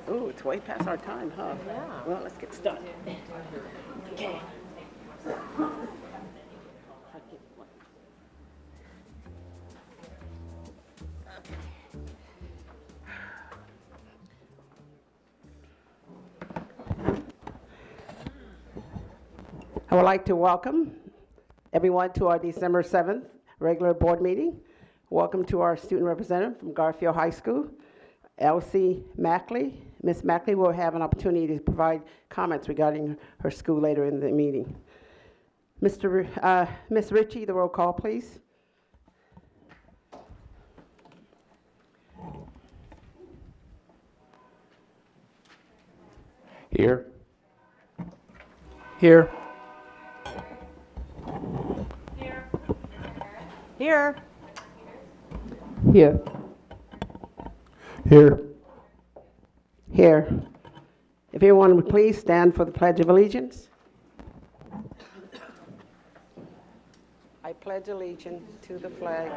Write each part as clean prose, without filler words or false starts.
Ooh, it's way past our time, huh? Yeah. Well, let's get started. Okay. I would like to welcome everyone to our December 7th regular board meeting. Welcome to our student representative from Garfield High School, Elsie Mackley. Ms. Mackley will have an opportunity to provide comments regarding her school later in the meeting. Ms. Ritchie, the roll call, please. Here. Here. Here. Here. Here. Here. If everyone would please stand for the Pledge of Allegiance. I pledge allegiance to the flag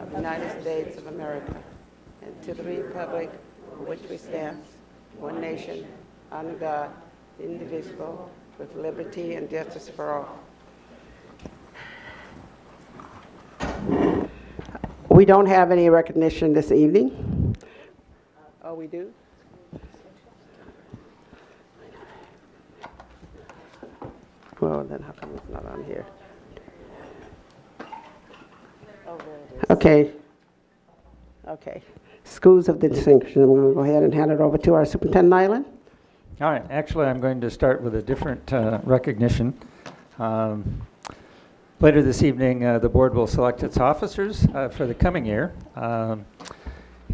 of the United States of America and to the republic for which we stand, one nation, under God, indivisible, with liberty and justice for all. We don't have any recognition this evening. Oh, we do? Well, then how come it's not on here? Oh, there it is. Okay. Okay. Schools of Distinction. I'm going to go ahead and hand it over to our Superintendent Nyland. All right, actually I'm going to start with a different recognition. Later this evening, the board will select its officers for the coming year.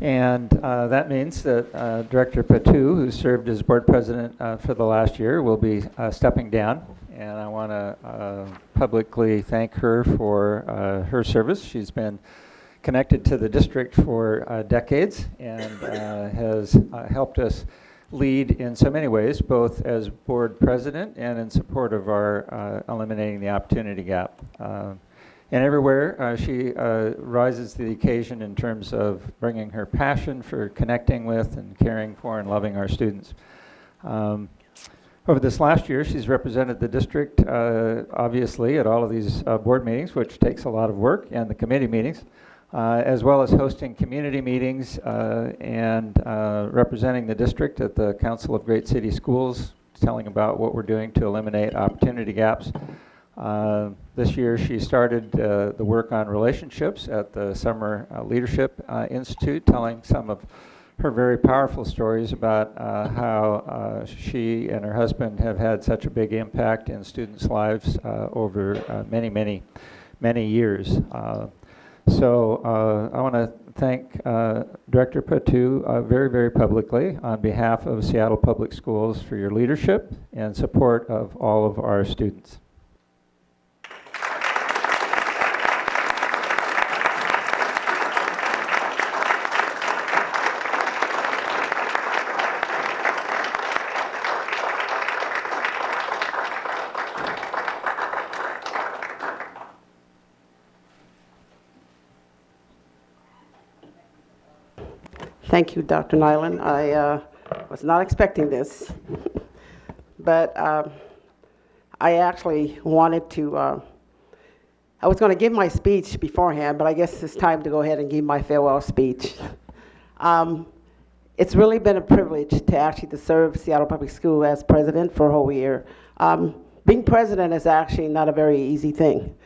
And that means that Director Patu, who served as board president for the last year, will be stepping down. And I want to publicly thank her for her service. She's been connected to the district for decades and has helped us lead in so many ways, both as board president and in support of our eliminating the opportunity gap. And everywhere she rises to the occasion in terms of bringing her passion for connecting with and caring for and loving our students. Over this last year, she's represented the district, obviously, at all of these board meetings, which takes a lot of work, and the committee meetings, as well as hosting community meetings and representing the district at the Council of Great City Schools, telling about what we're doing to eliminate opportunity gaps. This year, she started the work on relationships at the Summer Leadership Institute, telling some of her very powerful stories about how she and her husband have had such a big impact in students' lives over many years. So I want to thank Director Patu very, very publicly on behalf of Seattle Public Schools for your leadership and support of all of our students. Thank you, Dr. Nyland. I was not expecting this, but I actually wanted to, I was going to give my speech beforehand, but I guess it's time to go ahead and give my farewell speech. It's really been a privilege to actually to serve Seattle Public School as president for a whole year. Being president is actually not a very easy thing,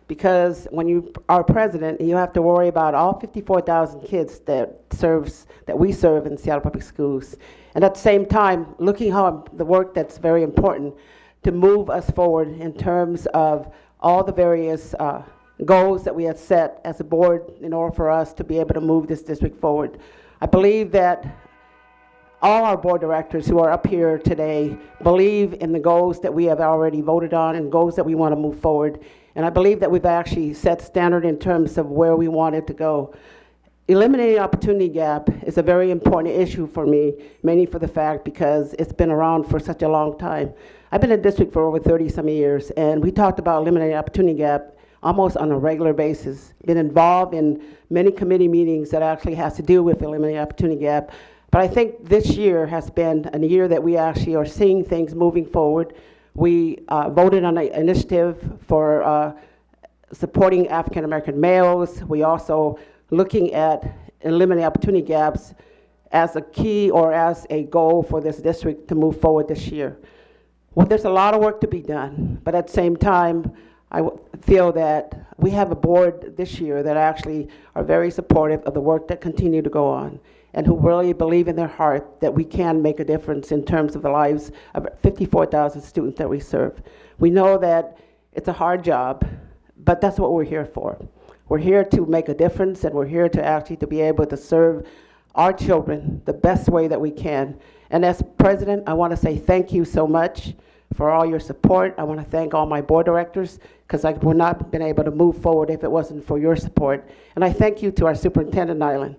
because when you are president, you have to worry about all 54,000 kids that we serve in Seattle Public Schools. And at the same time, looking how the work that's very important to move us forward in terms of all the various goals that we have set as a board in order for us to be able to move this district forward. I believe that all our board directors who are up here today believe in the goals that we have already voted on and goals that we want to move forward. And I believe that we've actually set standard in terms of where we want it to go. Eliminating opportunity gap is a very important issue for me, mainly for the fact because it's been around for such a long time. I've been in district for over 30-some years, and we talked about eliminating opportunity gap almost on a regular basis. Been involved in many committee meetings that actually has to do with eliminating opportunity gap. But I think this year has been a year that we actually are seeing things moving forward. We voted on an initiative for supporting African American males. We also looking at eliminating opportunity gaps as a key or as a goal for this district to move forward this year. Well, there's a lot of work to be done, but at the same time, feel that we have a board this year that actually are very supportive of the work that continue to go on and who really believe in their heart that we can make a difference in terms of the lives of 54,000 students that we serve. We know that it's a hard job, but that's what we're here for. We're here to make a difference, and we're here to actually to be able to serve our children the best way that we can. And as president, I want to say thank you so much for all your support. I want to thank all my board directors, because I would not have been able to move forward if it wasn't for your support. And I thank you to our superintendent, Nyland,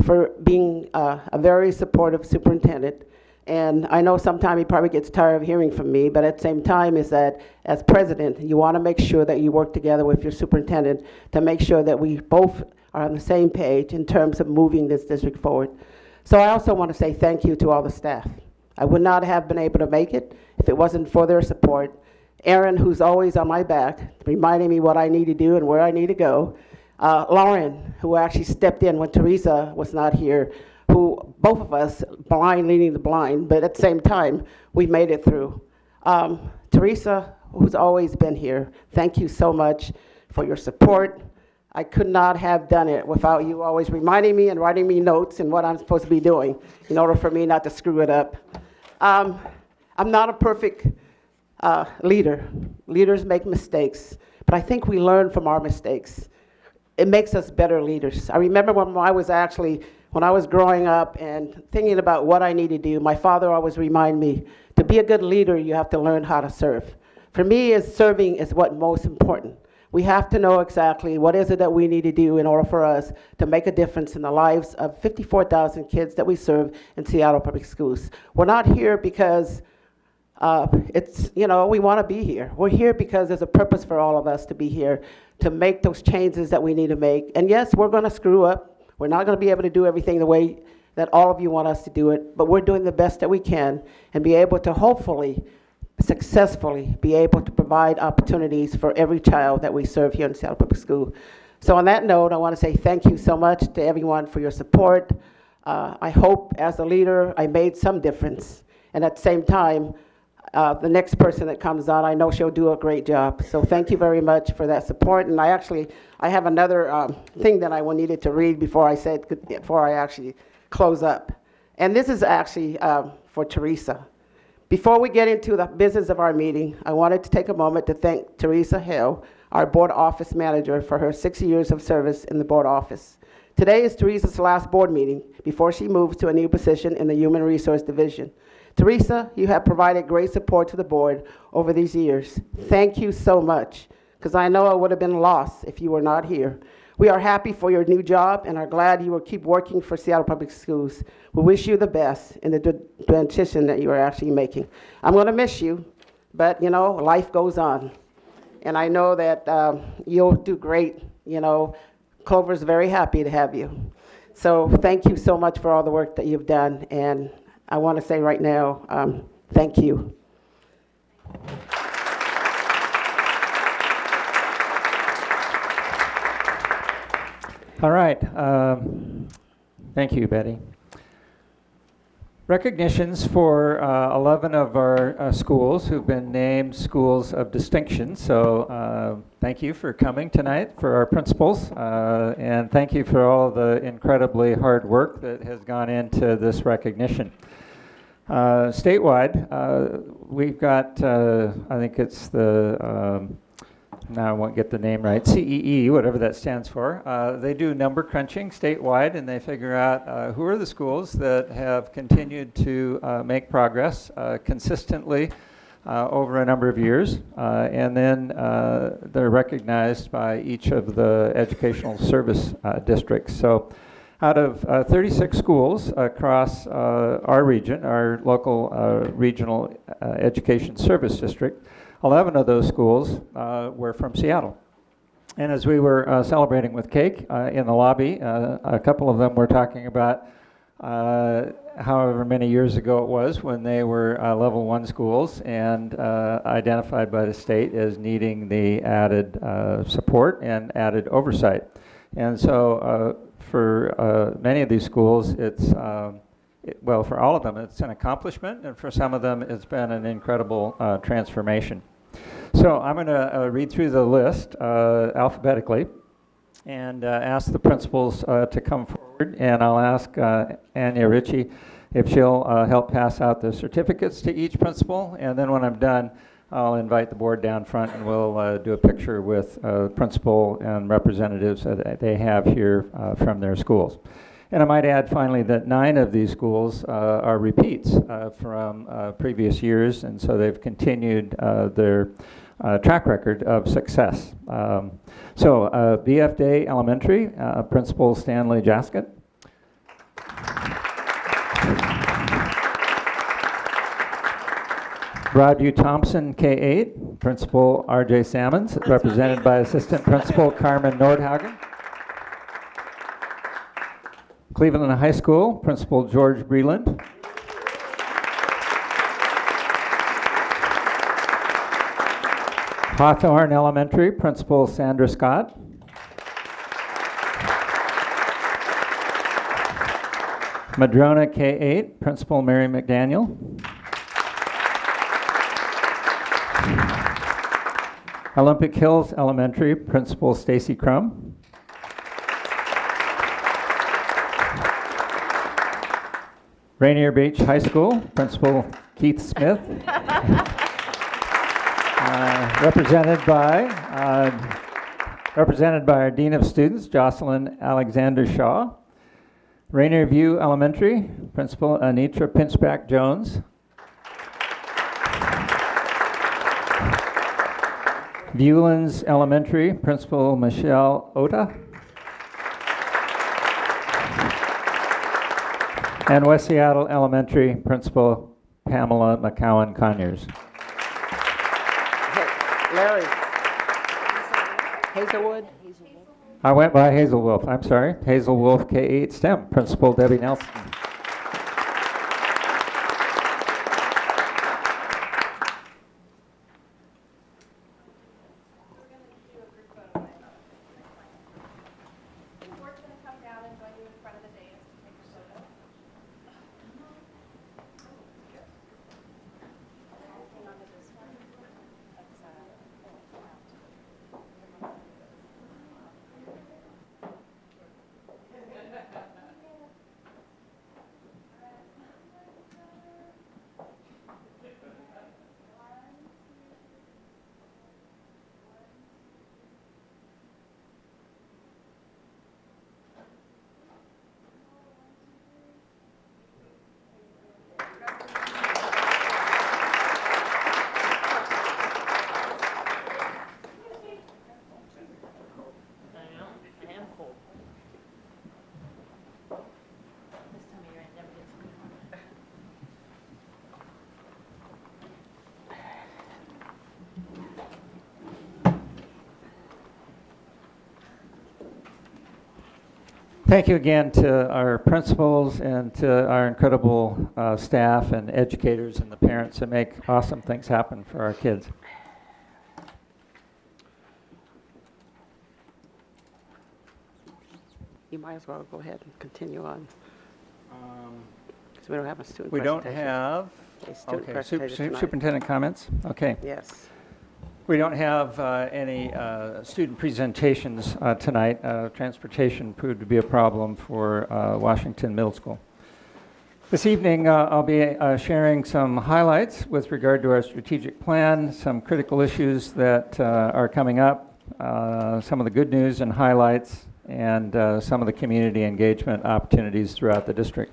for being a very supportive superintendent. And I know sometimes he probably gets tired of hearing from me, but at the same time is that as president, you want to make sure that you work together with your superintendent to make sure that we both are on the same page in terms of moving this district forward. So I also want to say thank you to all the staff. I would not have been able to make it if it wasn't for their support. Aaron, who's always on my back, reminding me what I need to do and where I need to go. Lauren, who actually stepped in when Teresa was not here, who both of us blind leading the blind, but at the same time, we made it through. Teresa, who's always been here, thank you so much for your support. I could not have done it without you always reminding me and writing me notes and what I'm supposed to be doing in order for me not to screw it up. I'm not a perfect leader. Leaders make mistakes, but I think we learn from our mistakes. It makes us better leaders. I remember when I was growing up and thinking about what I need to do, my father always reminded me, to be a good leader, you have to learn how to serve. For me, serving is what's most important. We have to know exactly what is it that we need to do in order for us to make a difference in the lives of 54,000 kids that we serve in Seattle Public Schools. We're not here because we want to be here. We're here because there's a purpose for all of us to be here, to make those changes that we need to make. And yes, we're going to screw up. We're not going to be able to do everything the way that all of you want us to do it, but we're doing the best that we can and be able to hopefully successfully be able to provide opportunities for every child that we serve here in Seattle Public School. So on that note, I want to say thank you so much to everyone for your support. I hope as a leader I made some difference, and at the same time, the next person that comes on, I know she'll do a great job. So thank you very much for that support. And I have another thing that I needed to read before I actually close up. And this is actually for Teresa. Before we get into the business of our meeting, I wanted to take a moment to thank Teresa Hill, our board office manager, for her 6 years of service in the board office. Today is Teresa's last board meeting before she moves to a new position in the Human Resource Division. Teresa, you have provided great support to the board over these years. Thank you so much, because I know I would have been lost if you were not here. We are happy for your new job and are glad you will keep working for Seattle Public Schools. We wish you the best in the transition that you are actually making. I'm going to miss you, but life goes on. And I know that you'll do great. Clover's very happy to have you. So thank you so much for all the work that you've done. And I want to say right now, thank you. All right. Thank you, Betty. Recognitions for 11 of our schools who've been named schools of distinction. So thank you for coming tonight, for our principals, and thank you for all the incredibly hard work that has gone into this recognition. Statewide, we've got, I think it's the, now I won't get the name right, CEE, whatever that stands for. They do number crunching statewide, and they figure out who are the schools that have continued to make progress consistently over a number of years, and then they're recognized by each of the educational service districts. So out of 36 schools across our region, our local regional education service district, 11 of those schools were from Seattle. And as we were celebrating with cake in the lobby, a couple of them were talking about however many years ago it was, when they were level 1 schools and identified by the state as needing the added support and added oversight. And so for many of these schools, well, for all of them, it's an accomplishment, and for some of them, it's been an incredible transformation. So I'm going to read through the list alphabetically and ask the principals to come forward, and I'll ask Anya Ritchie if she'll help pass out the certificates to each principal, and then when I'm done, I'll invite the board down front and we'll do a picture with principal and representatives that they have here from their schools. And I might add finally that 9 of these schools are repeats from previous years, and so they've continued their track record of success. So BF Day Elementary, Principal Stanley Jaskett. Broadview Thompson K-8, Principal R.J. Sammons, represented by Assistant Principal Carmen Nordhagen. Cleveland High School, Principal George Breland. Hawthorne Elementary, Principal Sandra Scott. Madrona K-8, Principal Mary McDaniel. Olympic Hills Elementary, Principal Stacy Crum. Rainier Beach High School, Principal Keith Smith. Represented by our Dean of Students, Jocelyn Alexander Shaw. Rainier View Elementary, Principal Anitra Pinchback Jones. Viewlands Elementary, Principal Michelle Ota. And West Seattle Elementary, Principal Pamela McCowan Conyers. Larry. Hazelwood? I went by Hazel Wolf. I'm sorry. Hazel Wolf K-8 STEM, Principal Debbie Nelson. Thank you again to our principals and to our incredible staff and educators and the parents that make awesome things happen for our kids. You might as well go ahead and continue on. Because we don't have a student We don't presentation. have, A student okay, presentation tonight. superintendent comments? Okay. Yes. We don't have any student presentations tonight. Transportation proved to be a problem for Washington Middle School. This evening, I'll be sharing some highlights with regard to our strategic plan, some critical issues that are coming up, some of the good news and highlights, and some of the community engagement opportunities throughout the district.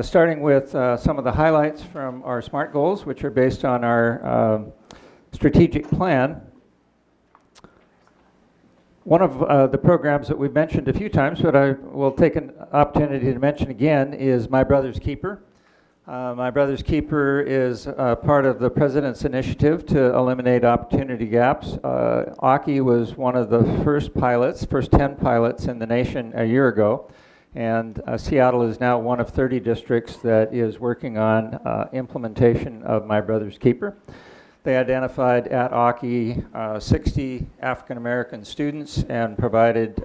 Starting with some of the highlights from our SMART goals, which are based on our strategic plan. One of the programs that we've mentioned a few times, but I will take an opportunity to mention again, is My Brother's Keeper. My Brother's Keeper is part of the President's initiative to eliminate opportunity gaps. Aki was one of the first 10 pilots in the nation a year ago, And Seattle is now one of 30 districts that is working on implementation of My Brother's Keeper. They identified at Aki 60 African American students and provided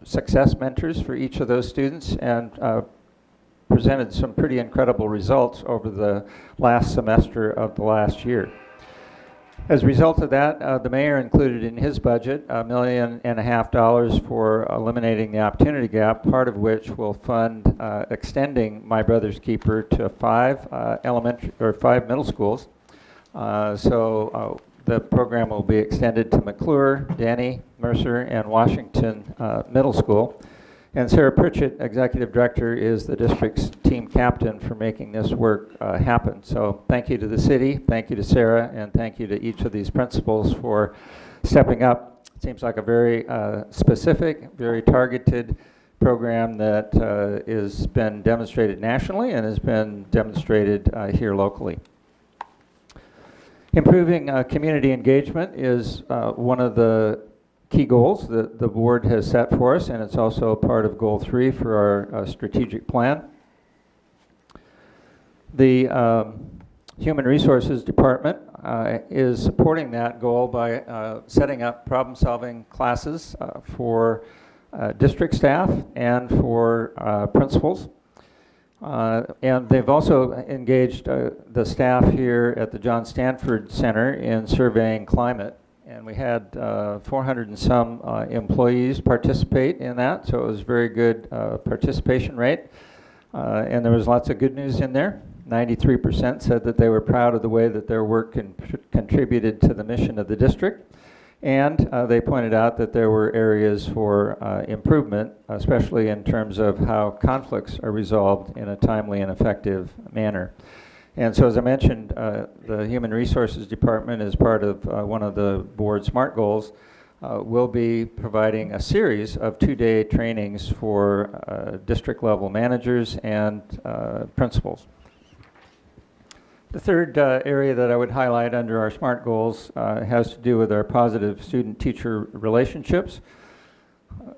success mentors for each of those students, and presented some pretty incredible results over the last semester of the last year. As a result of that, the mayor included in his budget $1.5 million for eliminating the opportunity gap, part of which will fund extending My Brother's Keeper to 5 middle schools. The program will be extended to McClure, Denny, Mercer, and Washington Middle School. And Sarah Pritchett, Executive Director, is the district's team captain for making this work happen. So thank you to the city, thank you to Sarah, and thank you to each of these principals for stepping up. It seems like a very specific, very targeted program that has been demonstrated nationally and has been demonstrated here locally. Improving community engagement is one of the key goals that the board has set for us, and it's also part of Goal 3 for our strategic plan. The Human Resources Department is supporting that goal by setting up problem-solving classes for district staff and for principals. And they've also engaged the staff here at the John Stanford Center in surveying climate. And we had 400 and some employees participate in that, so it was a very good participation rate. And there was lots of good news in there. 93% said that they were proud of the way that their work contributed to the mission of the district. And they pointed out that there were areas for improvement, especially in terms of how conflicts are resolved in a timely and effective manner. And so, as I mentioned, the Human Resources Department, as part of one of the board's SMART goals, will be providing a series of 2-day trainings for district-level managers and principals. The third area that I would highlight under our SMART goals has to do with our positive student-teacher relationships.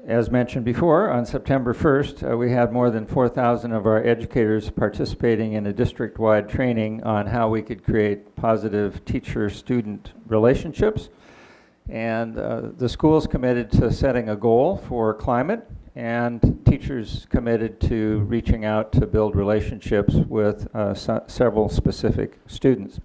As mentioned before, on September 1st, we had more than 4,000 of our educators participating in a district-wide training on how we could create positive teacher-student relationships. And the school's committed to setting a goal for climate, and teachers committed to reaching out to build relationships with several specific students.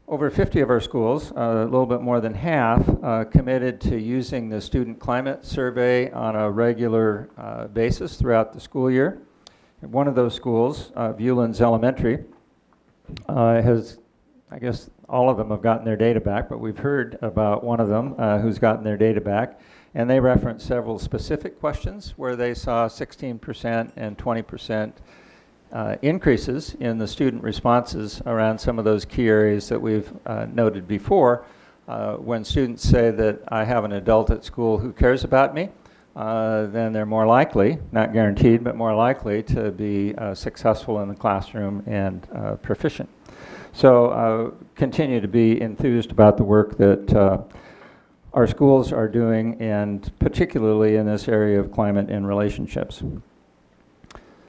Over 50 of our schools, a little bit more than half, committed to using the student climate survey on a regular basis throughout the school year. And one of those schools, Viewlands Elementary, has, I guess all of them have gotten their data back, but we've heard about one of them who's gotten their data back. And they reference several specific questions where they saw 16% and 20% increases in the student responses around some of those key areas that we've noted before. When students say that I have an adult at school who cares about me, then they're more likely, not guaranteed, but more likely to be successful in the classroom and proficient. So continue to be enthused about the work that our schools are doing, and particularly in this area of climate and relationships.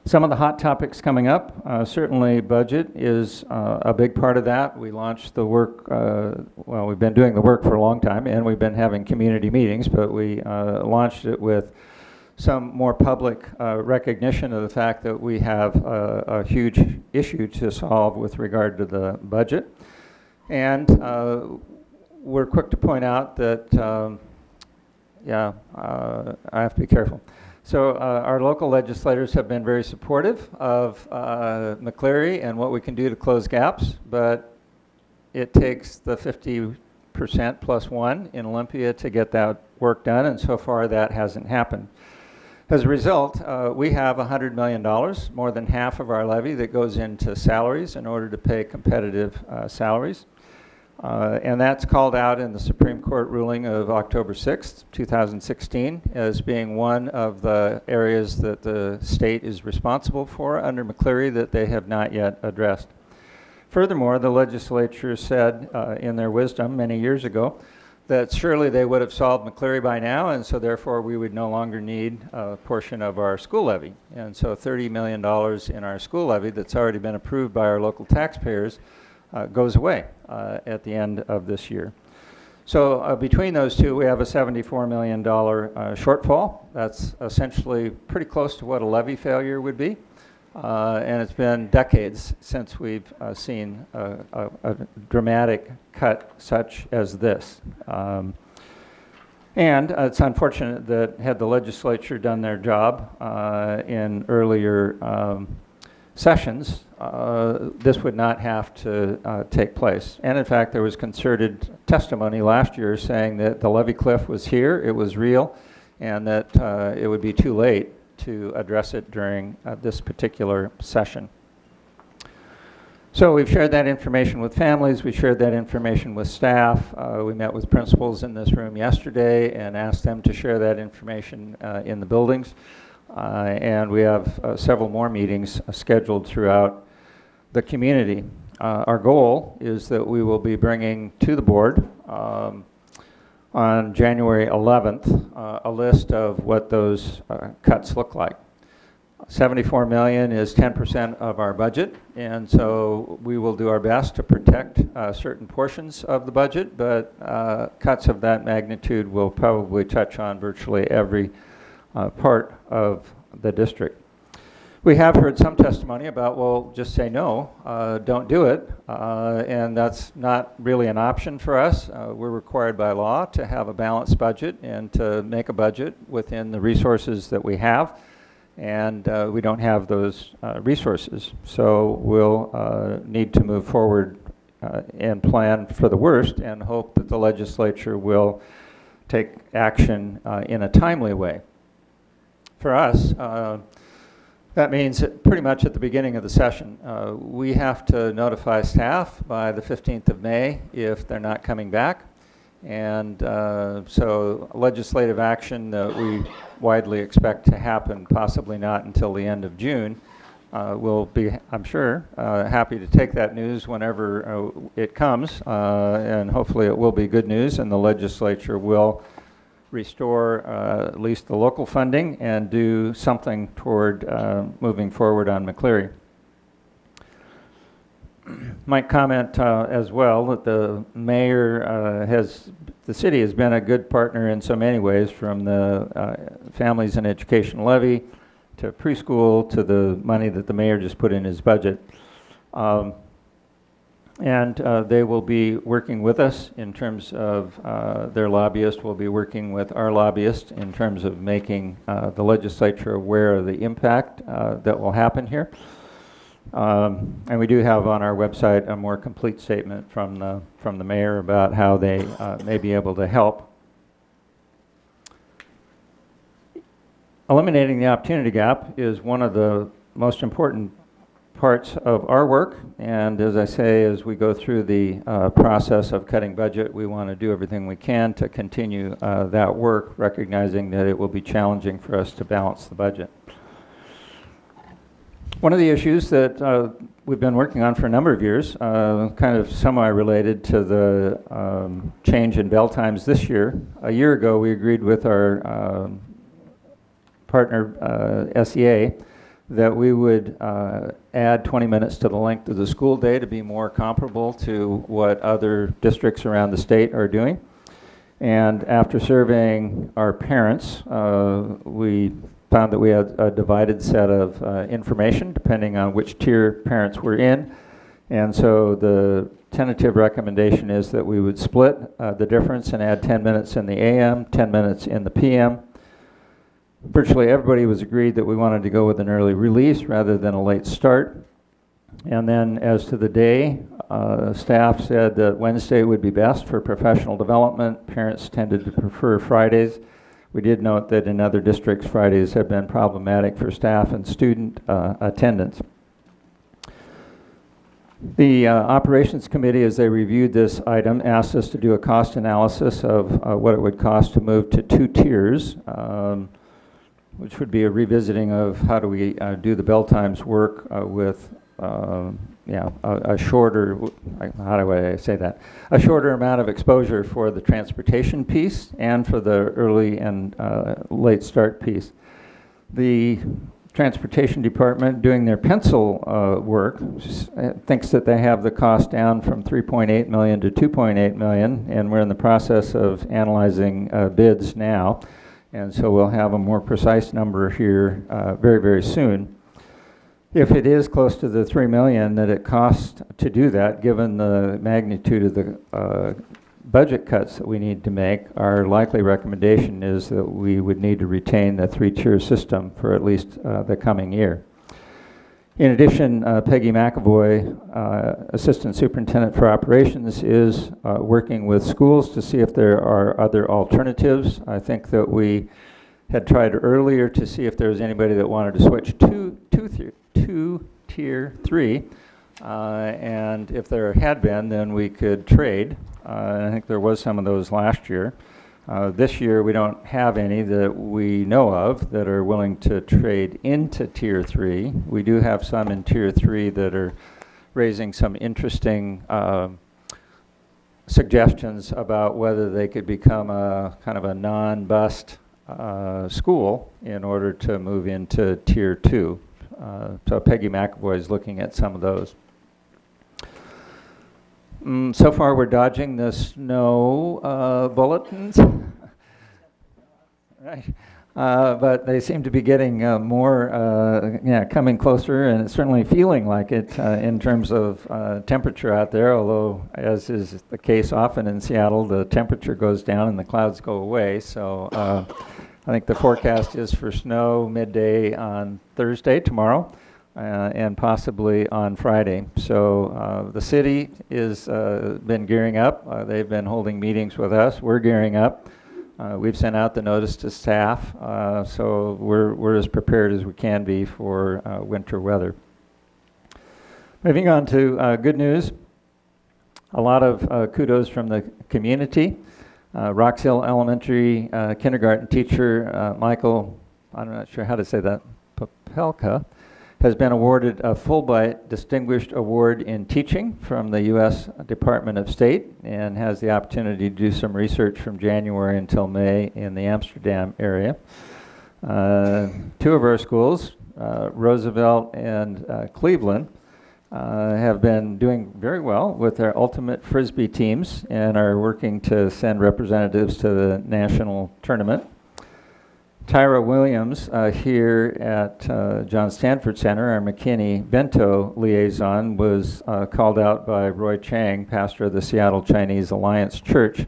Some of the hot topics coming up, certainly budget is a big part of that. We launched the work, well, we've been doing the work for a long time, and we've been having community meetings, but we launched it with some more public recognition of the fact that we have a huge issue to solve with regard to the budget. And we're quick to point out that, I have to be careful. So our local legislators have been very supportive of McCleary and what we can do to close gaps, but it takes the 50% plus one in Olympia to get that work done, and so far that hasn't happened. As a result, we have $100 million, more than half of our levy, that goes into salaries in order to pay competitive salaries. And that's called out in the Supreme Court ruling of October 6th, 2016, as being one of the areas that the state is responsible for under McCleary that they have not yet addressed. Furthermore, the legislature said in their wisdom many years ago that surely they would have solved McCleary by now, and so therefore we would no longer need a portion of our school levy. And so $30 million in our school levy that's already been approved by our local taxpayers goes away at the end of this year. So between those two, we have a $74 million shortfall. That's essentially pretty close to what a levy failure would be. And it's been decades since we've seen a dramatic cut such as this. And it's unfortunate that had the legislature done their job in earlier sessions, this would not have to take place. And in fact, there was concerted testimony last year saying that the levy cliff was here, it was real, and that it would be too late to address it during this particular session. So we've shared that information with families, we shared that information with staff. We met with principals in this room yesterday and asked them to share that information in the buildings. And we have several more meetings scheduled throughout the community. Our goal is that we will be bringing to the board on January 11th a list of what those cuts look like. 74 million is 10% of our budget, and so we will do our best to protect certain portions of the budget, but cuts of that magnitude will probably touch on virtually every part of the district. We have heard some testimony about, well, just say no, don't do it, and that's not really an option for us. We're required by law to have a balanced budget and to make a budget within the resources that we have, and we don't have those resources. So we'll need to move forward and plan for the worst and hope that the legislature will take action in a timely way. For us, that means that pretty much at the beginning of the session, we have to notify staff by the 15th of May if they're not coming back. And so legislative action that we widely expect to happen, possibly not until the end of June, we'll be, I'm sure, happy to take that news whenever it comes. And hopefully it will be good news and the legislature will restore at least the local funding and do something toward moving forward on McCleary. Might comment as well that the mayor the city has been a good partner in so many ways, from the Families and Education Levy to preschool to the money that the mayor just put in his budget. And they will be working with us in terms of their lobbyist will be working with our lobbyist in terms of making the legislature aware of the impact that will happen here. And we do have on our website a more complete statement from the mayor about how they may be able to help. Eliminating the opportunity gap is one of the most important parts of our work, and as I say, as we go through the process of cutting budget, we want to do everything we can to continue that work, recognizing that it will be challenging for us to balance the budget. One of the issues that we've been working on for a number of years, kind of semi-related to the change in bell times this year. A year ago, we agreed with our partner, SEA, that we would add 20 minutes to the length of the school day to be more comparable to what other districts around the state are doing. And after surveying our parents, we found that we had a divided set of information depending on which tier parents were in. And so the tentative recommendation is that we would split the difference and add 10 minutes in the AM, 10 minutes in the PM. Virtually everybody was agreed that we wanted to go with an early release rather than a late start. And then as to the day, staff said that Wednesday would be best for professional development. Parents tended to prefer Fridays. We did note that in other districts, Fridays have been problematic for staff and student attendance. The Operations Committee, as they reviewed this item, asked us to do a cost analysis of what it would cost to move to 2 tiers, which would be a revisiting of how do we do the bell times work with a shorter, how do I say that? A shorter amount of exposure for the transportation piece and for the early and late start piece. The Transportation Department, doing their pencil work, thinks that they have the cost down from $3.8 million to $2.8 million, and we're in the process of analyzing bids now, and so we'll have a more precise number here very, very soon. If it is close to the $3 million that it costs to do that, given the magnitude of the budget cuts that we need to make, our likely recommendation is that we would need to retain the 3-tier system for at least the coming year. In addition, Peggy McAvoy, Assistant Superintendent for Operations, is working with schools to see if there are other alternatives. I think that we had tried earlier to see if there was anybody that wanted to switch to Tier 3, and if there had been, then we could trade. And I think there was some of those last year. This year we don't have any that we know of that are willing to trade into Tier 3. We do have some in Tier 3 that are raising some interesting suggestions about whether they could become a kind of a non-bust school in order to move into Tier 2. So Peggy McAvoy is looking at some of those. So far we're dodging the snow bulletins, right? But they seem to be getting more, coming closer, and it's certainly feeling like it in terms of temperature out there, although, as is the case often in Seattle, the temperature goes down and the clouds go away. So I think the forecast is for snow midday on Thursday, tomorrow, and possibly on Friday. So the city is been gearing up. They've been holding meetings with us. We're gearing up. We've sent out the notice to staff, so we're as prepared as we can be for winter weather. Moving on to good news. A lot of kudos from the community. Rocks Hill Elementary kindergarten teacher Michael, I'm not sure how to say that, Popelka, has been awarded a Fulbright Distinguished Award in Teaching from the U.S. Department of State, and has the opportunity to do some research from January until May in the Amsterdam area. Two of our schools, Roosevelt and Cleveland, have been doing very well with their ultimate Frisbee teams and are working to send representatives to the national tournament. Tyra Williams here at John Stanford Center, our McKinney-Bento liaison, was called out by Roy Chang, pastor of the Seattle Chinese Alliance Church,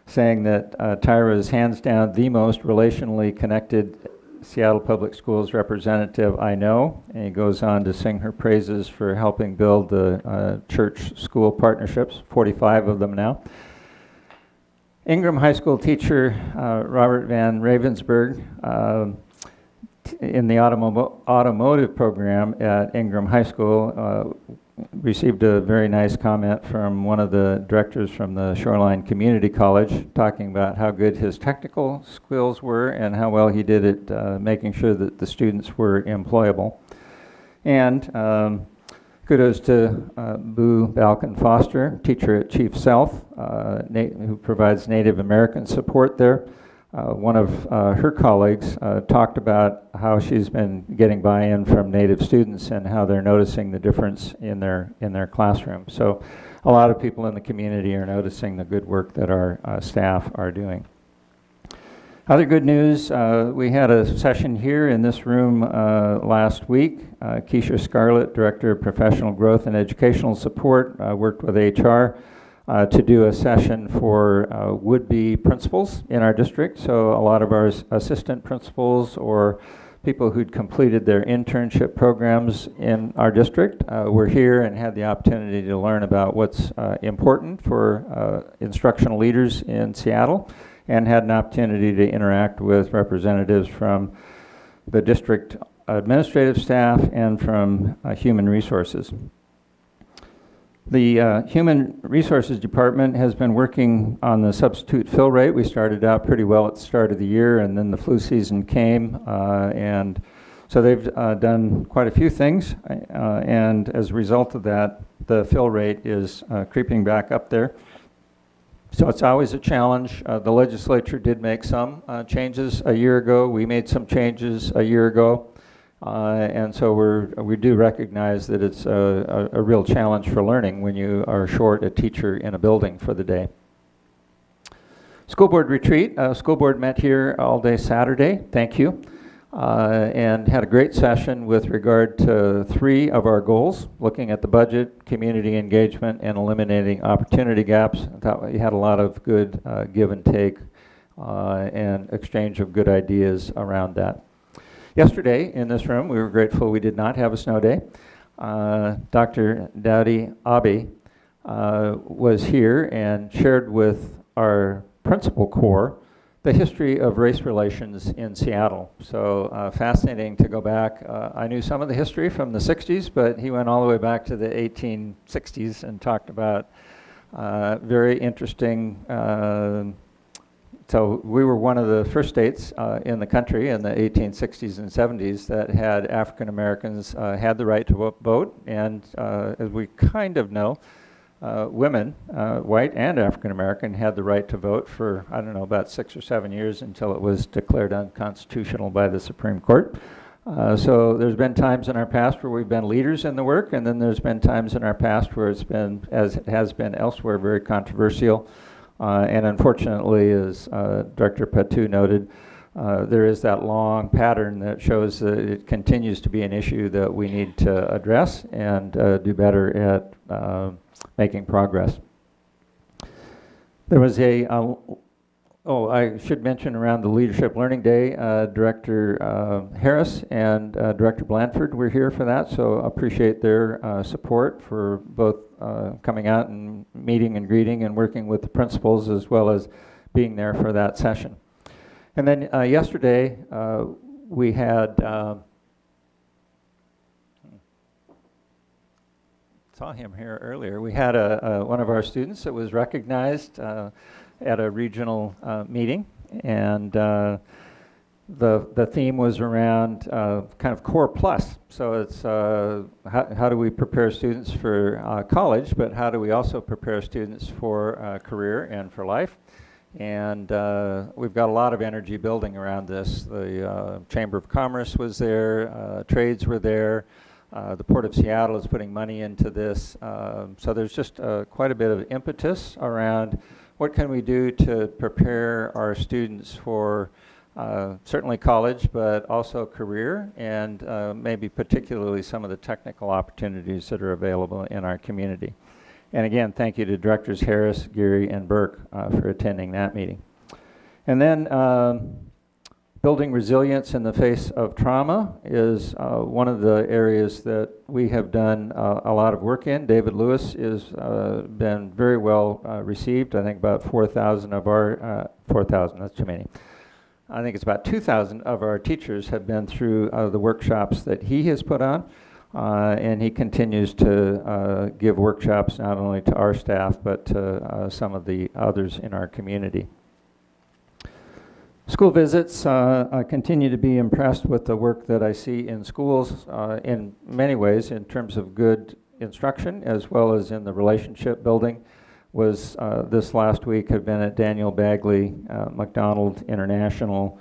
saying that Tyra is hands down the most relationally connected Seattle Public Schools representative I know. And he goes on to sing her praises for helping build the church-school partnerships, 45 of them now. Ingram High School teacher Robert Van Ravensburg in the automotive program at Ingram High School received a very nice comment from one of the directors from the Shoreline Community College, talking about how good his technical skills were and how well he did at making sure that the students were employable. And kudos to Boo Balkan Foster, teacher at Chief Self, who provides Native American support there. One of her colleagues talked about how she's been getting buy-in from Native students and how they're noticing the difference in their classroom. So a lot of people in the community are noticing the good work that our staff are doing. Other good news, we had a session here in this room last week. Keisha Scarlett, Director of Professional Growth and Educational Support, worked with HR to do a session for would-be principals in our district. So a lot of our assistant principals or people who'd completed their internship programs in our district were here and had the opportunity to learn about what's important for instructional leaders in Seattle, and had an opportunity to interact with representatives from the district administrative staff and from human resources. The Human Resources Department has been working on the substitute fill rate. We started out pretty well at the start of the year, and then the flu season came, and So they've done quite a few things, and as a result of that, the fill rate is creeping back up there. So it's always a challenge. The legislature did make some changes a year ago. We made some changes a year ago. And so we do recognize that it's a real challenge for learning when you are short a teacher in a building for the day. School board retreat. School board met here all day Saturday. Thank you. And had a great session with regard to 3 of our goals, looking at the budget, community engagement, and eliminating opportunity gaps. I thought we had a lot of good give and take and exchange of good ideas around that. Yesterday in this room, we were grateful we did not have a snow day. Dr. Dowdy Abe was here and shared with our principal corps the history of race relations in Seattle. So fascinating to go back. I knew some of the history from the 60s, but he went all the way back to the 1860s and talked about very interesting. So we were one of the first states in the country in the 1860s and 70s that had African Americans had the right to vote, and as we kind of know, women, white and African American, had the right to vote for, I don't know, about 6 or 7 years until it was declared unconstitutional by the Supreme Court. So there's been times in our past where we've been leaders in the work, and then there's been times in our past where it's been, as it has been elsewhere, very controversial. And unfortunately, as Director Patu noted, there is that long pattern that shows that it continues to be an issue that we need to address and do better at making progress. There was I should mention around the Leadership Learning Day, Director Harris and Director Blanford were here for that, so appreciate their support for both coming out and meeting and greeting and working with the principals as well as being there for that session. And then yesterday we had saw him here earlier. We had one of our students that was recognized at a regional meeting, and the theme was around kind of Core Plus. So it's how do we prepare students for college, but how do we also prepare students for career and for life? And we've got a lot of energy building around this. The Chamber of Commerce was there, trades were there. The Port of Seattle is putting money into this. So there's just quite a bit of impetus around what can we do to prepare our students for certainly college, but also career, and maybe particularly some of the technical opportunities that are available in our community. And again, thank you to Directors Harris, Geary, and Burke for attending that meeting. And then building resilience in the face of trauma is one of the areas that we have done a lot of work in. David Lewis has been very well received. I think about 4,000 of our, 4,000, that's too many. I think it's about 2,000 of our teachers have been through the workshops that he has put on. And he continues to give workshops not only to our staff, but to some of the others in our community. School visits, I continue to be impressed with the work that I see in schools in many ways in terms of good instruction as well as in the relationship building. Was this last week have been at Daniel Bagley, McDonald International,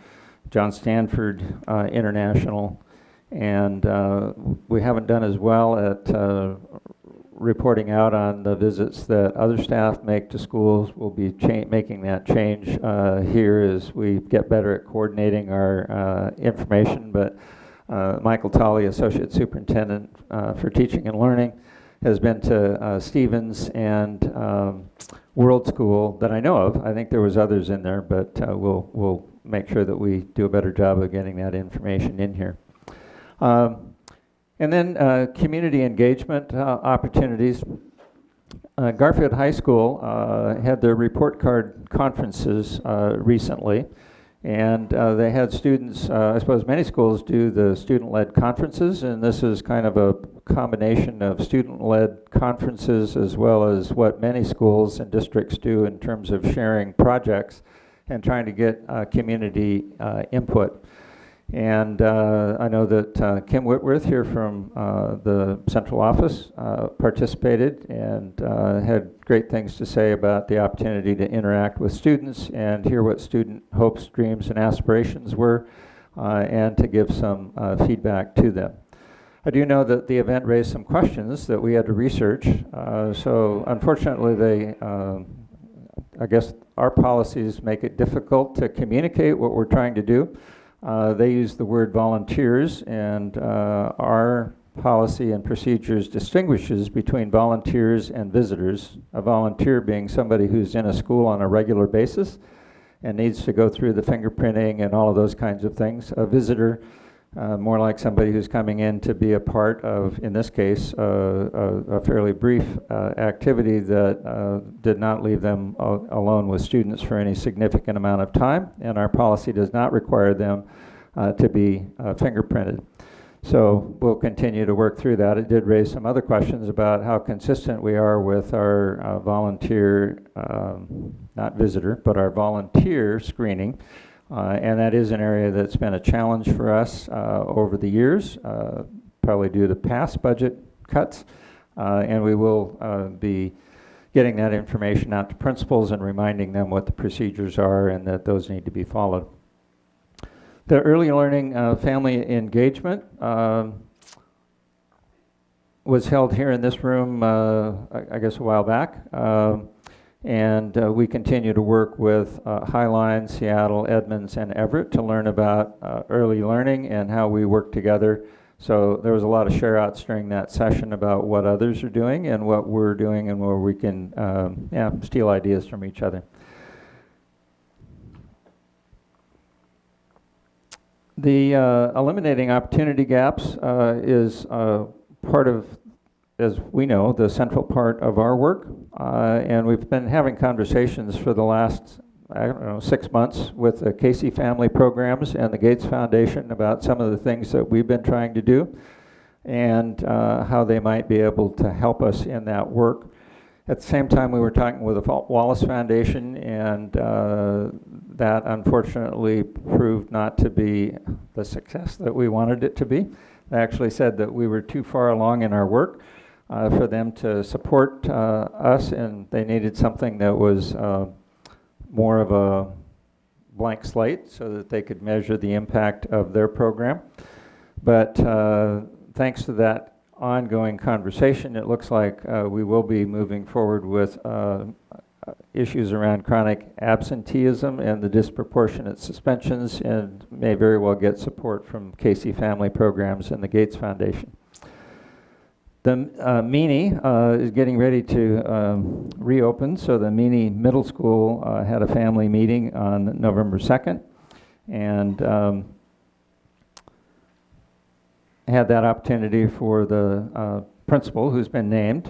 John Stanford International, and we haven't done as well at reporting out on the visits that other staff make to schools. We'll be making that change here as we get better at coordinating our information. But Michael Tolley, Associate Superintendent for Teaching and Learning, has been to Stevens and World School that I know of. I think there was others in there, but we'll make sure that we do a better job of getting that information in here. And then community engagement opportunities. Garfield High School had their report card conferences recently, and they had students, I suppose many schools do the student-led conferences, and this is kind of a combination of student-led conferences as well as what many schools and districts do in terms of sharing projects and trying to get community input. And I know that Kim Whitworth here from the central office participated and had great things to say about the opportunity to interact with students and hear what student hopes, dreams, and aspirations were, and to give some feedback to them. I do know that the event raised some questions that we had to research. So unfortunately, I guess our policies make it difficult to communicate what we're trying to do. They use the word volunteers, and our policy and procedures distinguishes between volunteers and visitors. A volunteer being somebody who's in a school on a regular basis and needs to go through the fingerprinting and all of those kinds of things. A visitor, more like somebody who's coming in to be a part of, in this case, a fairly brief activity that did not leave them alone with students for any significant amount of time, and our policy does not require them to be fingerprinted. So we'll continue to work through that. It did raise some other questions about how consistent we are with our volunteer, not visitor, but our volunteer screening. And that is an area that's been a challenge for us over the years, probably due to past budget cuts. And we will be getting that information out to principals and reminding them what the procedures are and that those need to be followed. The early learning family engagement was held here in this room, I guess a while back. And we continue to work with Highline, Seattle, Edmonds, and Everett to learn about early learning and how we work together. So there was a lot of share-outs during that session about what others are doing and what we're doing and where we can steal ideas from each other. The eliminating opportunity gaps is part of, as we know, the central part of our work. And we've been having conversations for the last, 6 months with the Casey Family Programs and the Gates Foundation about some of the things that we've been trying to do and how they might be able to help us in that work. At the same time, we were talking with the Wallace Foundation, and that unfortunately proved not to be the success that we wanted it to be. They actually said that we were too far along in our work for them to support us, and they needed something that was more of a blank slate so that they could measure the impact of their program. But thanks to that ongoing conversation, it looks like we will be moving forward with issues around chronic absenteeism and the disproportionate suspensions, and may very well get support from Casey Family Programs and the Gates Foundation. The Meany is getting ready to reopen, so the Meany Middle School had a family meeting on November 2nd, and had that opportunity for the principal, who's been named,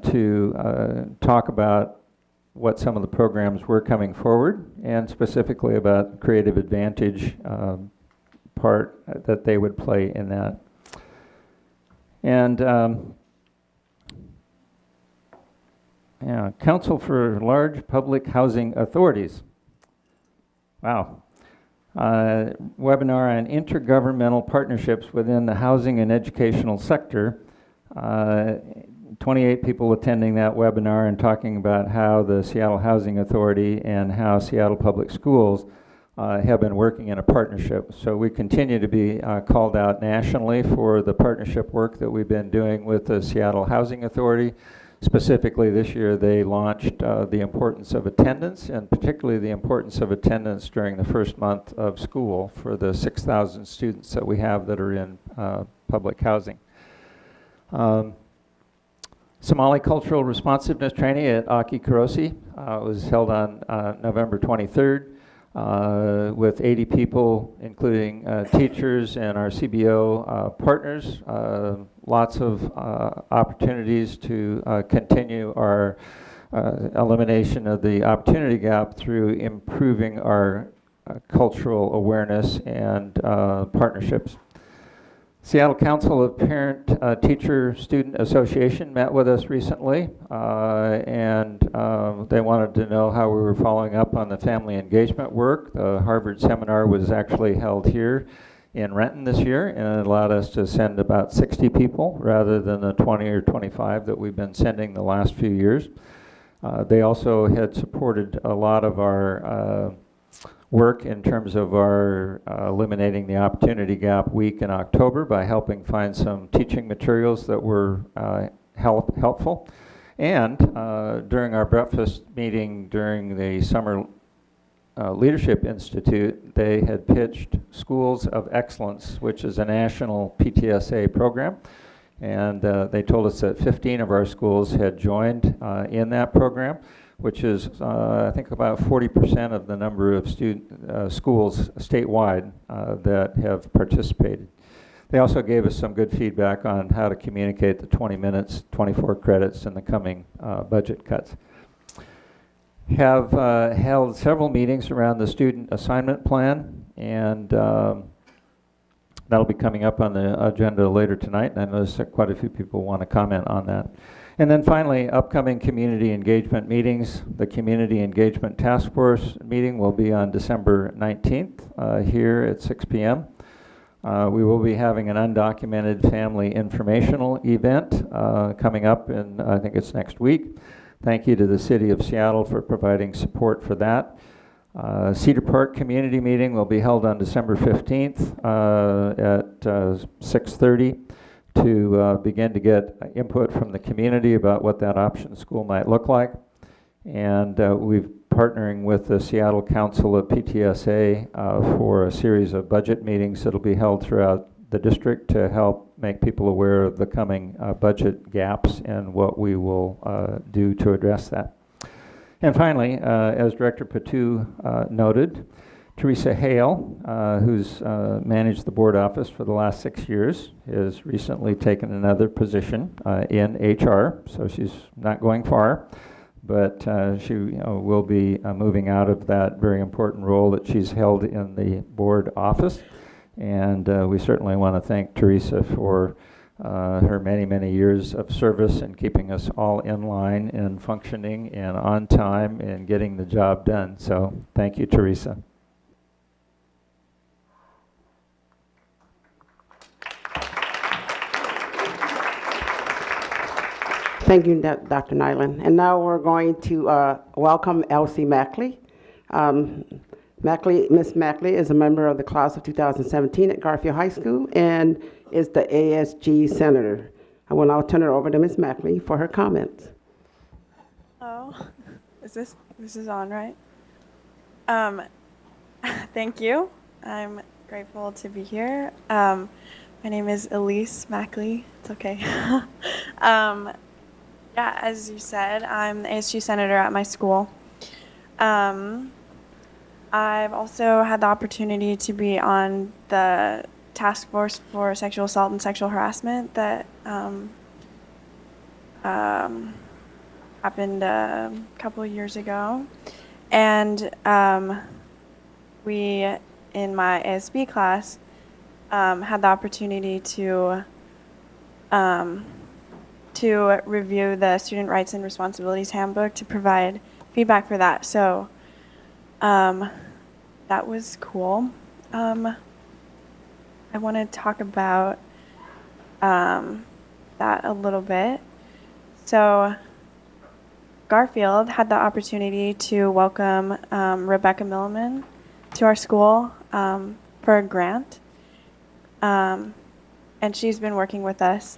to talk about what some of the programs were coming forward, and specifically about Creative Advantage part that they would play in that. And Council for Large Public Housing Authorities. Wow. Webinar on intergovernmental partnerships within the housing and educational sector. 28 people attending that webinar and talking about how the Seattle Housing Authority and how Seattle Public Schools have been working in a partnership. So we continue to be called out nationally for the partnership work that we've been doing with the Seattle Housing Authority. Specifically this year they launched the importance of attendance, and particularly the importance of attendance during the first month of school for the 6,000 students that we have that are in public housing. Somali Cultural Responsiveness Training at Aki Kurosi was held on November 23rd with 80 people, including teachers and our CBO partners. Lots of opportunities to continue our elimination of the opportunity gap through improving our cultural awareness and partnerships. Seattle Council of Parent Teacher Student Association met with us recently, and they wanted to know how we were following up on the family engagement work. The Harvard seminar was actually held here in Renton this year, and it allowed us to send about 60 people rather than the 20 or 25 that we've been sending the last few years. They also had supported a lot of our work in terms of our eliminating the opportunity gap week in October by helping find some teaching materials that were helpful. And during our breakfast meeting during the Summer Leadership Institute, they had pitched Schools of Excellence, which is a national PTSA program. And they told us that 15 of our schools had joined in that program, which is, I think, about 40% of the number of schools statewide that have participated. They also gave us some good feedback on how to communicate the 20 minutes, 24 credits in the coming budget cuts. Have held several meetings around the student assignment plan, and that'll be coming up on the agenda later tonight, and I noticed that quite a few people want to comment on that. And then finally, upcoming community engagement meetings. The Community Engagement Task Force meeting will be on December 19th here at 6 p.m. We will be having an undocumented family informational event coming up in, I think it's next week. Thank you to the City of Seattle for providing support for that. Cedar Park Community Meeting will be held on December 15th at 6:30 to begin to get input from the community about what that option school might look like. And we've partnering with the Seattle Council of PTSA for a series of budget meetings that will be held throughout the district to help make people aware of the coming budget gaps and what we will do to address that. And finally, as Director Patu noted, Teresa Hale, who's managed the board office for the last 6 years, has recently taken another position in HR, so she's not going far, but she will be moving out of that very important role that she's held in the board office. And we certainly want to thank Teresa for her many, many years of service and keeping us all in line and functioning and on time and getting the job done. So thank you, Teresa. Thank you, Dr. Nyland. And now we're going to welcome Elsie Mackley. Miss Mackley is a member of the class of 2017 at Garfield High School and is the ASG Senator. I will now turn it over to Ms. Mackley for her comments. Oh, this is on, right? Thank you. I'm grateful to be here. My name is Elise Mackley. It's okay. Yeah, as you said, I'm the ASG Senator at my school. I've also had the opportunity to be on the task force for sexual assault and sexual harassment that happened a couple of years ago. And we, in my ASB class, had the opportunity to review the Student Rights and Responsibilities Handbook to provide feedback for that. So that was cool. I want to talk about that a little bit. So Garfield had the opportunity to welcome Rebecca Milliman to our school for a grant. And she's been working with us.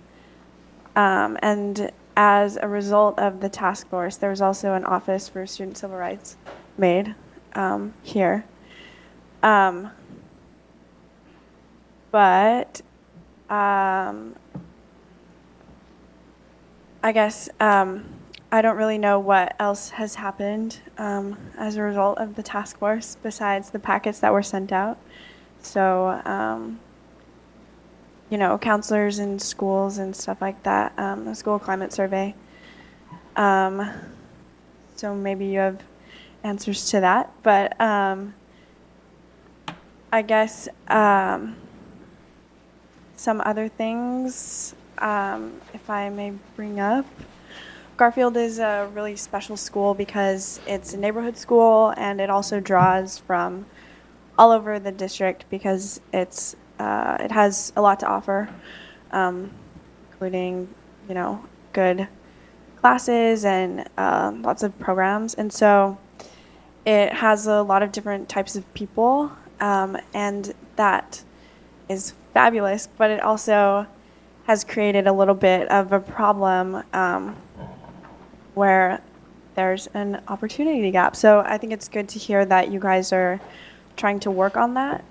And as a result of the task force, there was also an Office for Student Civil Rights made here. But I guess I don't really know what else has happened as a result of the task force besides the packets that were sent out. So, you know, counselors in schools and stuff like that, a school climate survey. So maybe you have answers to that, but I guess some other things, if I may bring up. Garfield is a really special school because it's a neighborhood school and it also draws from all over the district because it's it has a lot to offer, including, you know, good classes and lots of programs. And so it has a lot of different types of people, and that is fabulous, but it also has created a little bit of a problem where there's an opportunity gap. So I think it's good to hear that you guys are trying to work on that,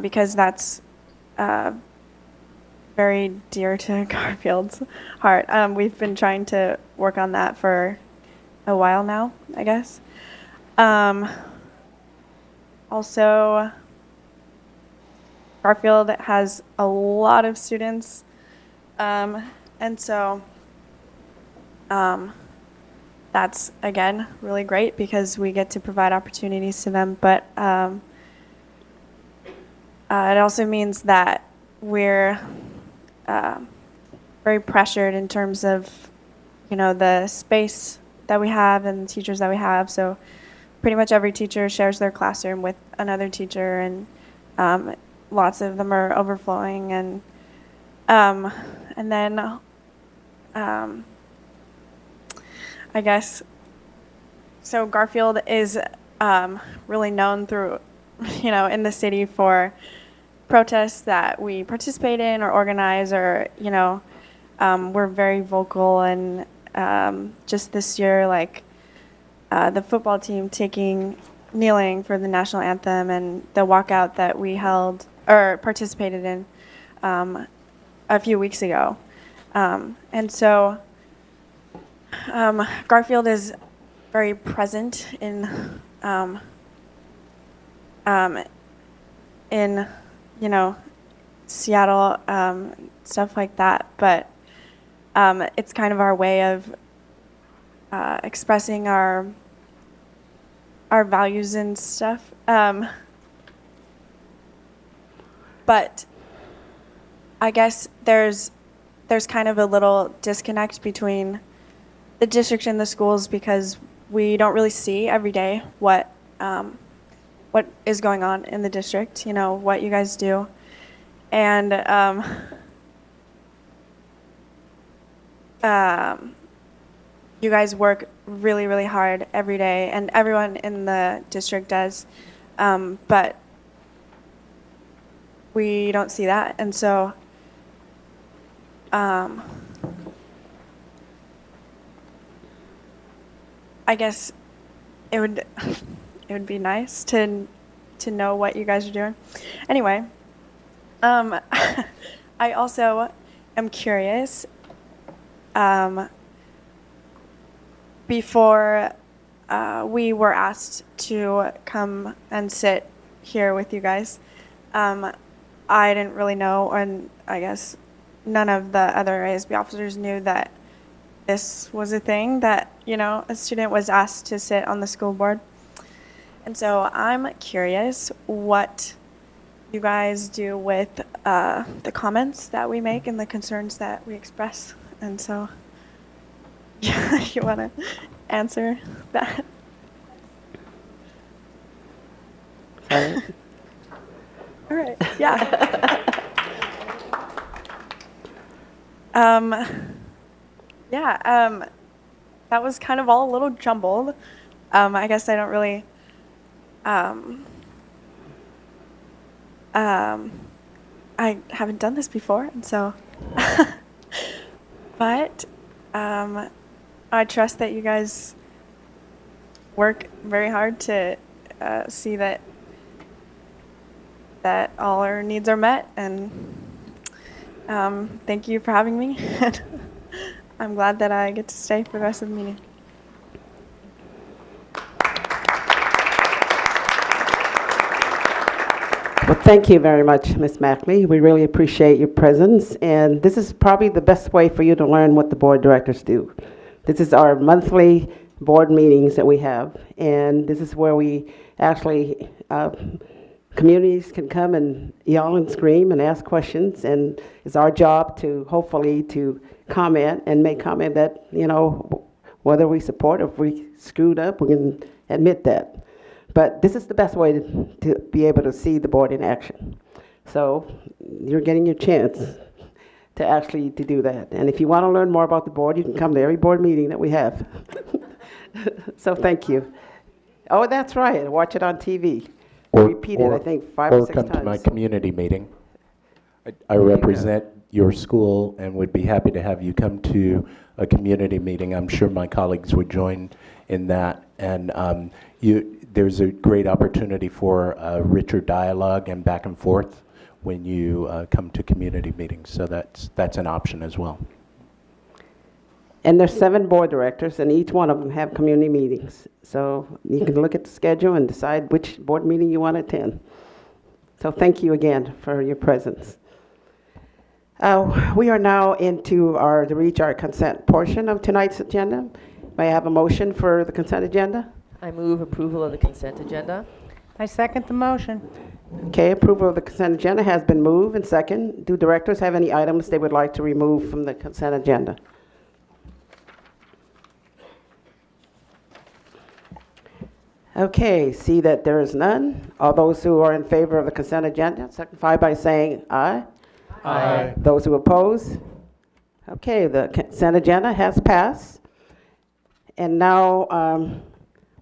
because that's very dear to Garfield's heart. We've been trying to work on that for a while now, I guess. Also, Garfield has a lot of students, and so that's, again, really great because we get to provide opportunities to them, but it also means that we're very pressured in terms of, you know, the space that we have and the teachers that we have. So pretty much every teacher shares their classroom with another teacher, and lots of them are overflowing. And then I guess, so Garfield is really known through, you know, in the city for protests that we participate in or organize, or, you know, we're very vocal. And just this year, like the football team kneeling for the national anthem, and the walkout that we held or participated in a few weeks ago. And so Garfield is very present in you know, Seattle, stuff like that. But it's kind of our way of expressing our values and stuff. But I guess there's kind of a little disconnect between the district and the schools, because we don't really see every day what is going on in the district, you know, what you guys do. And you guys work really, really hard every day, and everyone in the district does, but we don't see that. And so I guess it would be nice to know what you guys are doing. Anyway, I also am curious. Before we were asked to come and sit here with you guys, I didn't really know, and I guess none of the other ASB officers knew that this was a thing, that, you know, a student was asked to sit on the school board. And so I'm curious what you guys do with the comments that we make and the concerns that we express. And so, yeah, you want to answer that? Sorry. All right, yeah. That was kind of all a little jumbled. I guess I don't really, I haven't done this before, and so, but I trust that you guys work very hard to see that all our needs are met, and thank you for having me. I'm glad that I get to stay for the rest of the meeting. Well, thank you very much, Ms. Mackley. We really appreciate your presence, and this is probably the best way for you to learn what the board directors do. This is our monthly board meetings that we have, and this is where we actually, communities can come and yell and scream and ask questions, and it's our job to hopefully to comment and make comment that, you know, whether we support or if we screwed up, we can admit that. But this is the best way to be able to see the board in action. So you're getting your chance to actually to do that. And if you want to learn more about the board, you can come to every board meeting that we have. So thank you. Oh, that's right. Watch it on TV. Repeat it, I think, 5 or 6 times. Or come to my community meeting. I represent your school and would be happy to have you come to a community meeting. I'm sure my colleagues would join in that. And there's a great opportunity for richer dialogue and back and forth when you come to community meetings. So that's an option as well. And there's 7 board directors, and each one of them have community meetings. So you can look at the schedule and decide which board meeting you want to attend. So thank you again for your presence. We are now to reach our consent portion of tonight's agenda. May I have a motion for the consent agenda? I move approval of the consent agenda. I second the motion. Okay, approval of the consent agenda has been moved and second. Do directors have any items they would like to remove from the consent agenda? Okay, see that there is none. All those who are in favor of the consent agenda, signify by saying aye. Aye. Those who oppose? Okay, the consent agenda has passed. And now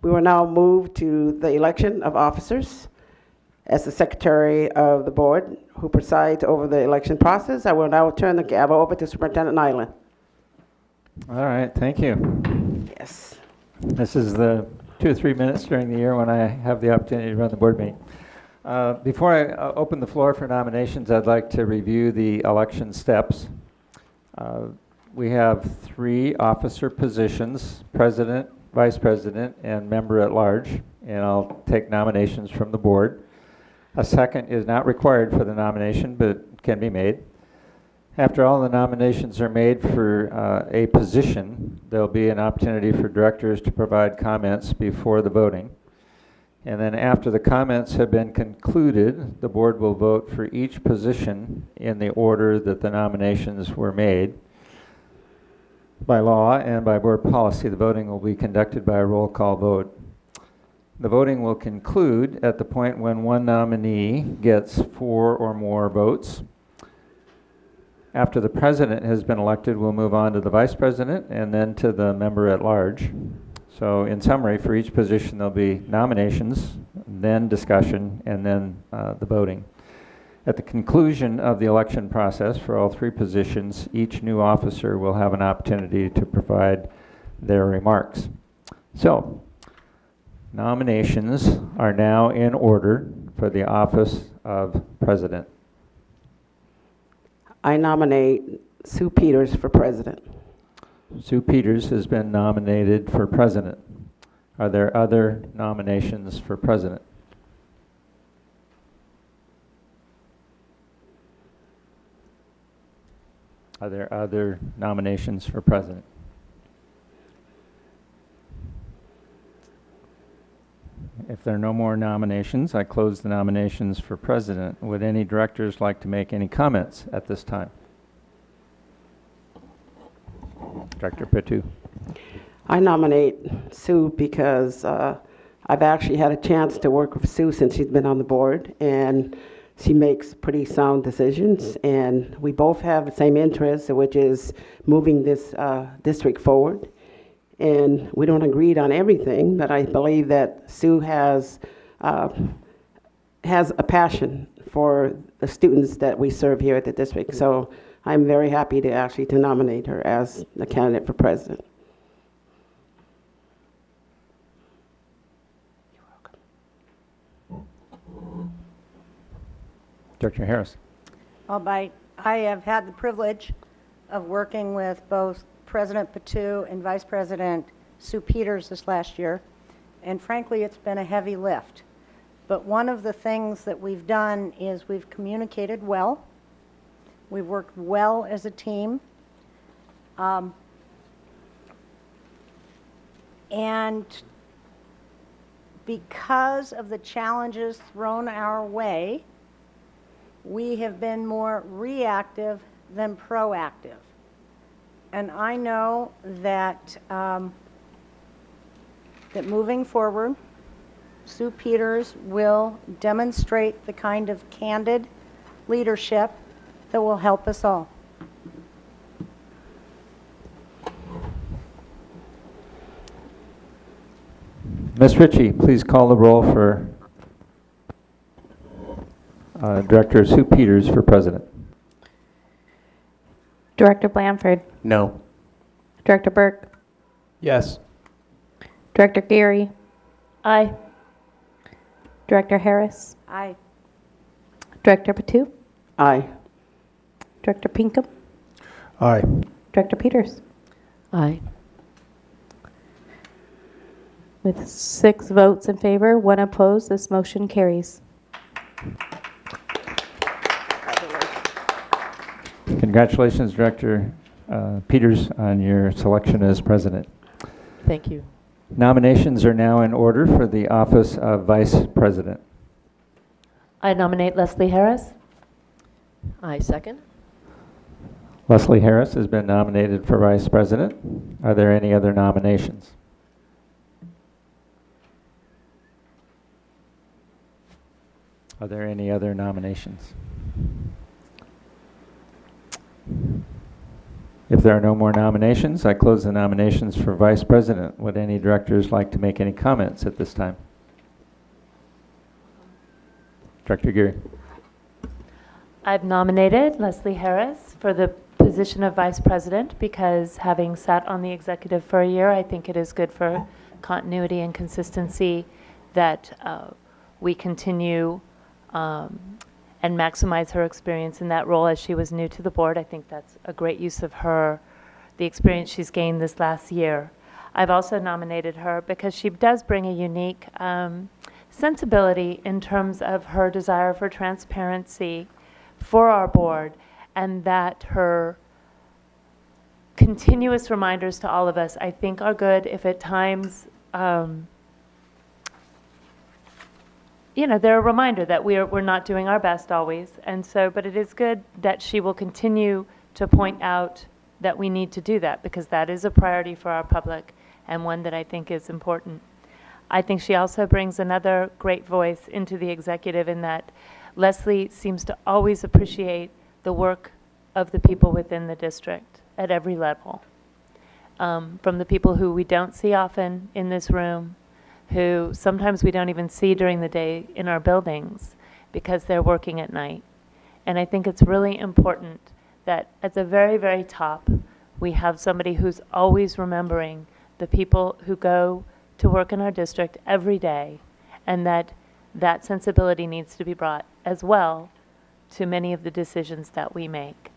we will now move to the election of officers. As the secretary of the board who presides over the election process, I will now turn the gavel over to Superintendent Nyland. All right, thank you. Yes. This is the 2 or 3 minutes during the year when I have the opportunity to run the board meeting. Before I open the floor for nominations, I'd like to review the election steps. We have 3 officer positions, president, vice president, and member at large, and I'll take nominations from the board. A second is not required for the nomination, but can be made. After all the nominations are made for a position, there'll be an opportunity for directors to provide comments before the voting. And then after the comments have been concluded, the board will vote for each position in the order that the nominations were made. By law and by board policy, the voting will be conducted by a roll call vote. The voting will conclude at the point when one nominee gets 4 or more votes. After the president has been elected, we'll move on to the vice president and then to the member at large. So in summary, for each position, there'll be nominations, then discussion, and then the voting. At the conclusion of the election process for all 3 positions, each new officer will have an opportunity to provide their remarks. So, nominations are now in order for the office of president. I nominate Sue Peters for president. Sue Peters has been nominated for president. Are there other nominations for president? Are there other nominations for president? If there are no more nominations, I close the nominations for president. Would any directors like to make any comments at this time? Director Patu. I nominate Sue because I've actually had a chance to work with Sue since she's been on the board, and she makes pretty sound decisions, and we both have the same interest, which is moving this district forward. And we don't agree on everything, but I believe that Sue has a passion for the students that we serve here at the district. So I'm very happy to nominate her as the candidate for president. Dr. Harris. I have had the privilege of working with both President Patu and Vice President Sue Peters this last year, and frankly, it's been a heavy lift. But one of the things that we've done is we've communicated well. We've worked well as a team. And because of the challenges thrown our way, we have been more reactive than proactive. And I know that, that moving forward, Sue Peters will demonstrate the kind of candid leadership that will help us all. Ms. Ritchie, please call the roll for Director Sue Peters for president. Director Blanford, No. Director Burke, Yes. Director Geary, Aye. Director Harris, Aye. Director Patu, Aye. Director Pinkham, Aye. Director Peters. Aye. With 6 votes in favor, 1 opposed, this motion carries. Congratulations, Director Peters, on your selection as president. Thank you. Nominations are now in order for the office of vice president. I nominate Leslie Harris. I second. Leslie Harris has been nominated for vice president. Are there any other nominations? Are there any other nominations? If there are no more nominations, I close the nominations for vice president. Would any directors like to make any comments at this time? Director Geary. I've nominated Leslie Harris for the position of vice president because having sat on the executive for a year, I think it is good for continuity and consistency that we continue and maximize her experience in that role as she was new to the board. I think that's a great use of her, the experience she's gained this last year. I've also nominated her because she does bring a unique sensibility in terms of her desire for transparency for our board, and that her continuous reminders to all of us, I think, are good if at times they're a reminder that we're not doing our best always. And so, but it is good that she will continue to point out that we need to do that because that is a priority for our public and one that I think is important. I think she also brings another great voice into the executive in that Leslie seems to always appreciate the work of the people within the district at every level. From the people who we don't see often in this room, who sometimes we don't even see during the day in our buildings because they're working at night. And I think it's really important that at the very, very top, we have somebody who's always remembering the people who go to work in our district every day, and that that sensibility needs to be brought as well to many of the decisions that we make.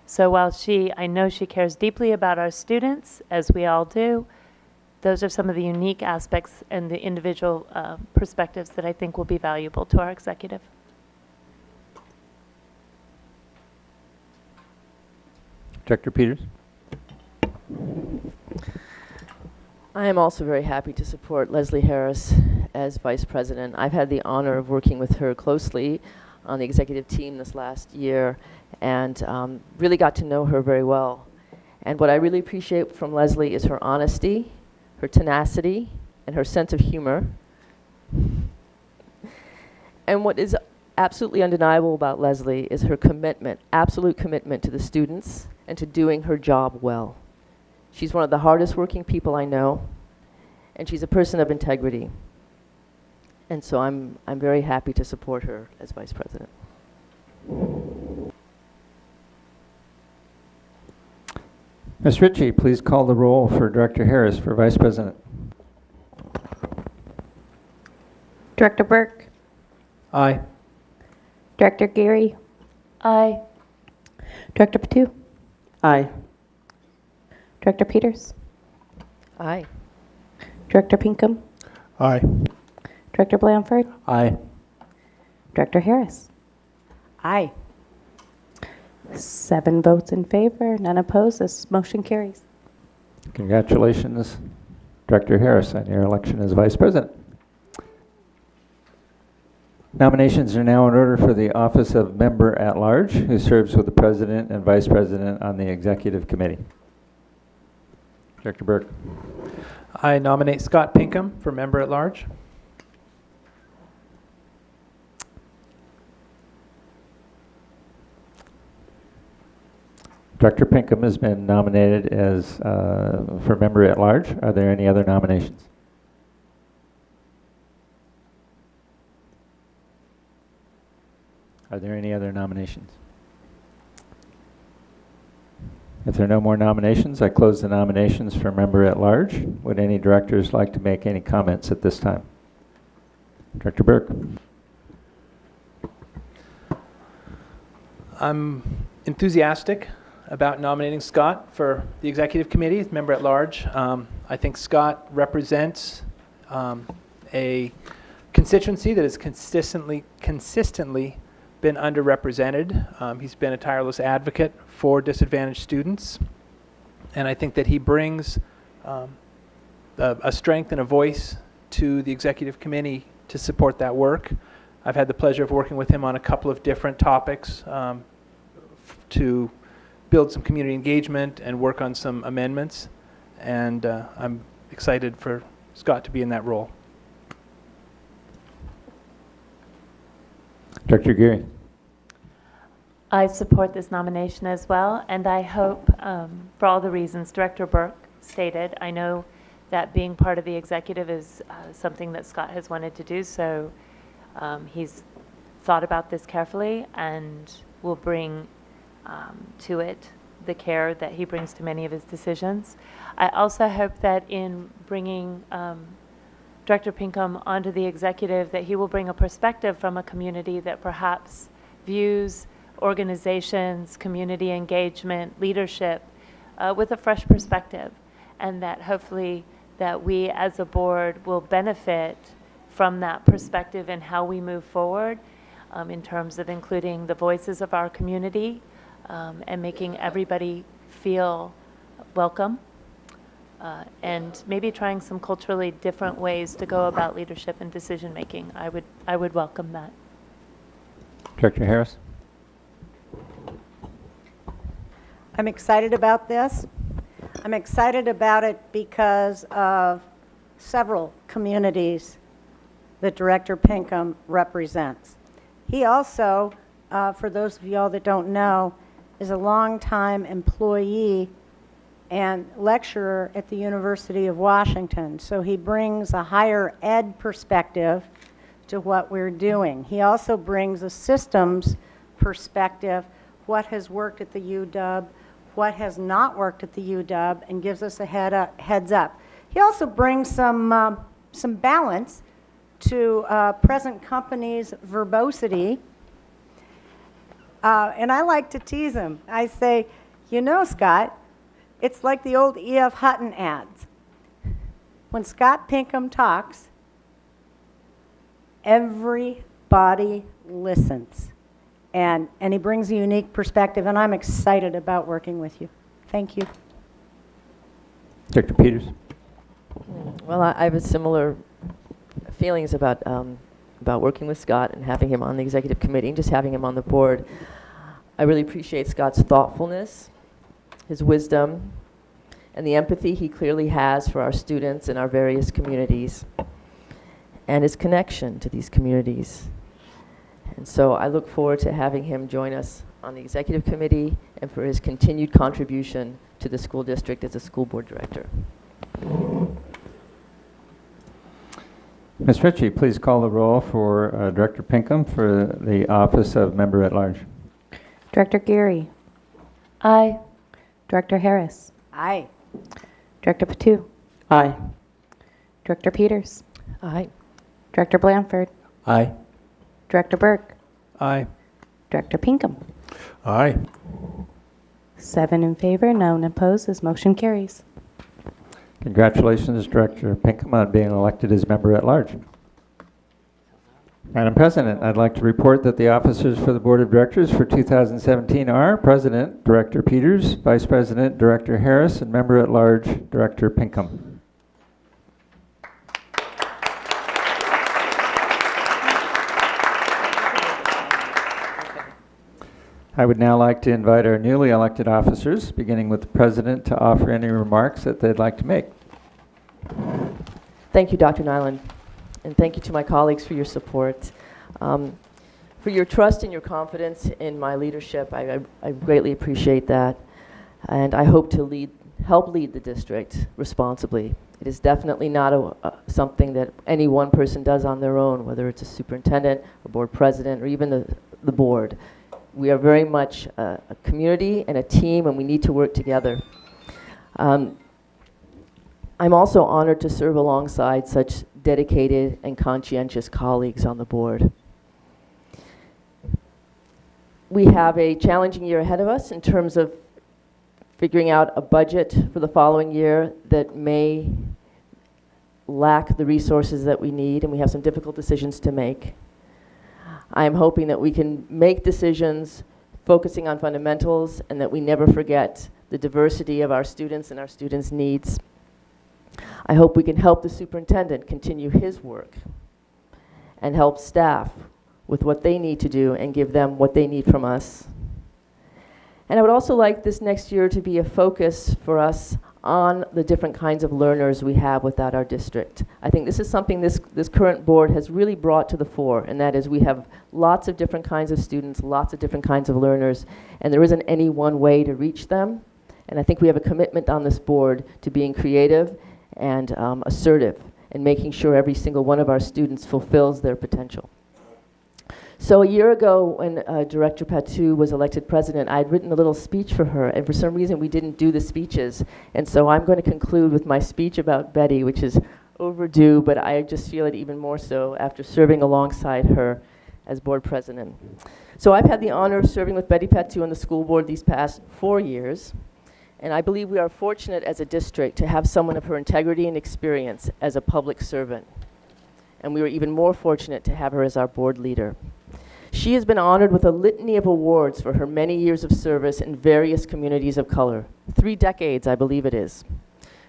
So while I know she cares deeply about our students, as we all do, those are some of the unique aspects and the individual perspectives that I think will be valuable to our executive. Director Peters. I am also very happy to support Leslie Harris as vice president. I've had the honor of working with her closely on the executive team this last year and really got to know her very well. And what I really appreciate from Leslie is her honesty, her tenacity, and her sense of humor. And what is absolutely undeniable about Leslie is her commitment, absolute commitment to the students and to doing her job well. She's one of the hardest working people I know, and she's a person of integrity. And so I'm very happy to support her as vice president. Ms. Ritchie, please call the roll for Director Harris for vice president. Director Burke, Aye. Director Geary, Aye. Director Patu, Aye. Director Peters, Aye. Director Pinkham, Aye. Director Blanford, Aye. Director Harris. Aye. 7 votes in favor, none opposed, this motion carries. Congratulations, Director Harris, on your election as vice president. Nominations are now in order for the office of member at large, who serves with the president and vice president on the executive committee. Director Burke. I nominate Scott Pinkham for member at large. Director Pinkham has been nominated as for member at large. Are there any other nominations? Are there any other nominations? If there are no more nominations, I close the nominations for member at large. Would any directors like to make any comments at this time? Director Burke. I'm enthusiastic about nominating Scott for the executive committee, as member at large. I think Scott represents a constituency that has consistently been underrepresented. He's been a tireless advocate for disadvantaged students, and I think that he brings a strength and a voice to the executive committee to support that work. I've had the pleasure of working with him on a couple of different topics to build some community engagement and work on some amendments, and I'm excited for Scott to be in that role. Director Geary. I support this nomination as well, and I hope, for all the reasons Director Burke stated, I know that being part of the executive is something that Scott has wanted to do, so he's thought about this carefully and will bring to it the care that he brings to many of his decisions. I also hope that in bringing Director Pinkham onto the executive, that he will bring a perspective from a community that perhaps views organizations, community engagement, leadership with a fresh perspective, and that hopefully that we as a board will benefit from that perspective in how we move forward in terms of including the voices of our community and making everybody feel welcome and maybe trying some culturally different ways to go about leadership and decision making. I would welcome that. Director Harris. I'm excited about this. I'm excited about it because of several communities that Director Pinkham represents. He also, for those of y'all that don't know, is a longtime employee and lecturer at the University of Washington. So he brings a higher ed perspective to what we're doing. He also brings a systems perspective, what has worked at the UW, what has not worked at the UW, and gives us a heads up. He also brings some balance to present company's verbosity. And I like to tease him. I say, you know, Scott, it's like the old E.F. Hutton ads. When Scott Pinkham talks, everybody listens. And he brings a unique perspective, and I'm excited about working with you. Thank you. Director Peters. Well, I have a similar feelings about working with Scott and having him on the executive committee and just having him on the board. I really appreciate Scott's thoughtfulness, his wisdom, and the empathy he clearly has for our students in our various communities, and his connection to these communities. And so I look forward to having him join us on the executive committee and for his continued contribution to the school district as a school board director. Ms. Ritchie, please call the roll for Director Pinkham for the office of member at large. Director Geary. Aye. Director Harris. Aye. Director Patu. Aye. Director Peters. Aye. Director Blanford. Aye. Director Burke. Aye. Director Pinkham. Aye. 7 in favor, none opposed. This motion carries. Congratulations, Director Pinkham, on being elected as member at large. Madam President, I'd like to report that the officers for the Board of Directors for 2017 are President, Director Peters, Vice President, Director Harris, and Member at Large, Director Pinkham. I would now like to invite our newly elected officers, beginning with the President, to offer any remarks that they'd like to make. Thank you, Dr. Nyland, and thank you to my colleagues for your support. For your trust and your confidence in my leadership. I greatly appreciate that. and I hope to help lead the district responsibly. It is definitely not something that any one person does on their own, whether it's a superintendent, a board president, or even the board. We are very much a community and a team, and we need to work together. I'm also honored to serve alongside such dedicated and conscientious colleagues on the board. We have a challenging year ahead of us in terms of figuring out a budget for the following year that may lack the resources that we need, and we have some difficult decisions to make. I am hoping that we can make decisions focusing on fundamentals and that we never forget the diversity of our students and our students' needs. I hope we can help the superintendent continue his work and help staff with what they need to do and give them what they need from us. And I would also like this next year to be a focus for us on the different kinds of learners we have within our district. I think this is something this current board has really brought to the fore, and that is we have lots of different kinds of students, lots of different kinds of learners, and there isn't any one way to reach them. And I think we have a commitment on this board to being creative and assertive and making sure every single one of our students fulfills their potential. So a year ago, when Director Patu was elected president, I had written a little speech for her, and for some reason we didn't do the speeches. And so I'm going to conclude with my speech about Betty, which is overdue, but I just feel it even more so after serving alongside her as board president. So I've had the honor of serving with Betty Patu on the school board these past 4 years, and I believe we are fortunate as a district to have someone of her integrity and experience as a public servant. And we were even more fortunate to have her as our board leader. She has been honored with a litany of awards for her many years of service in various communities of color. 3 decades, I believe it is.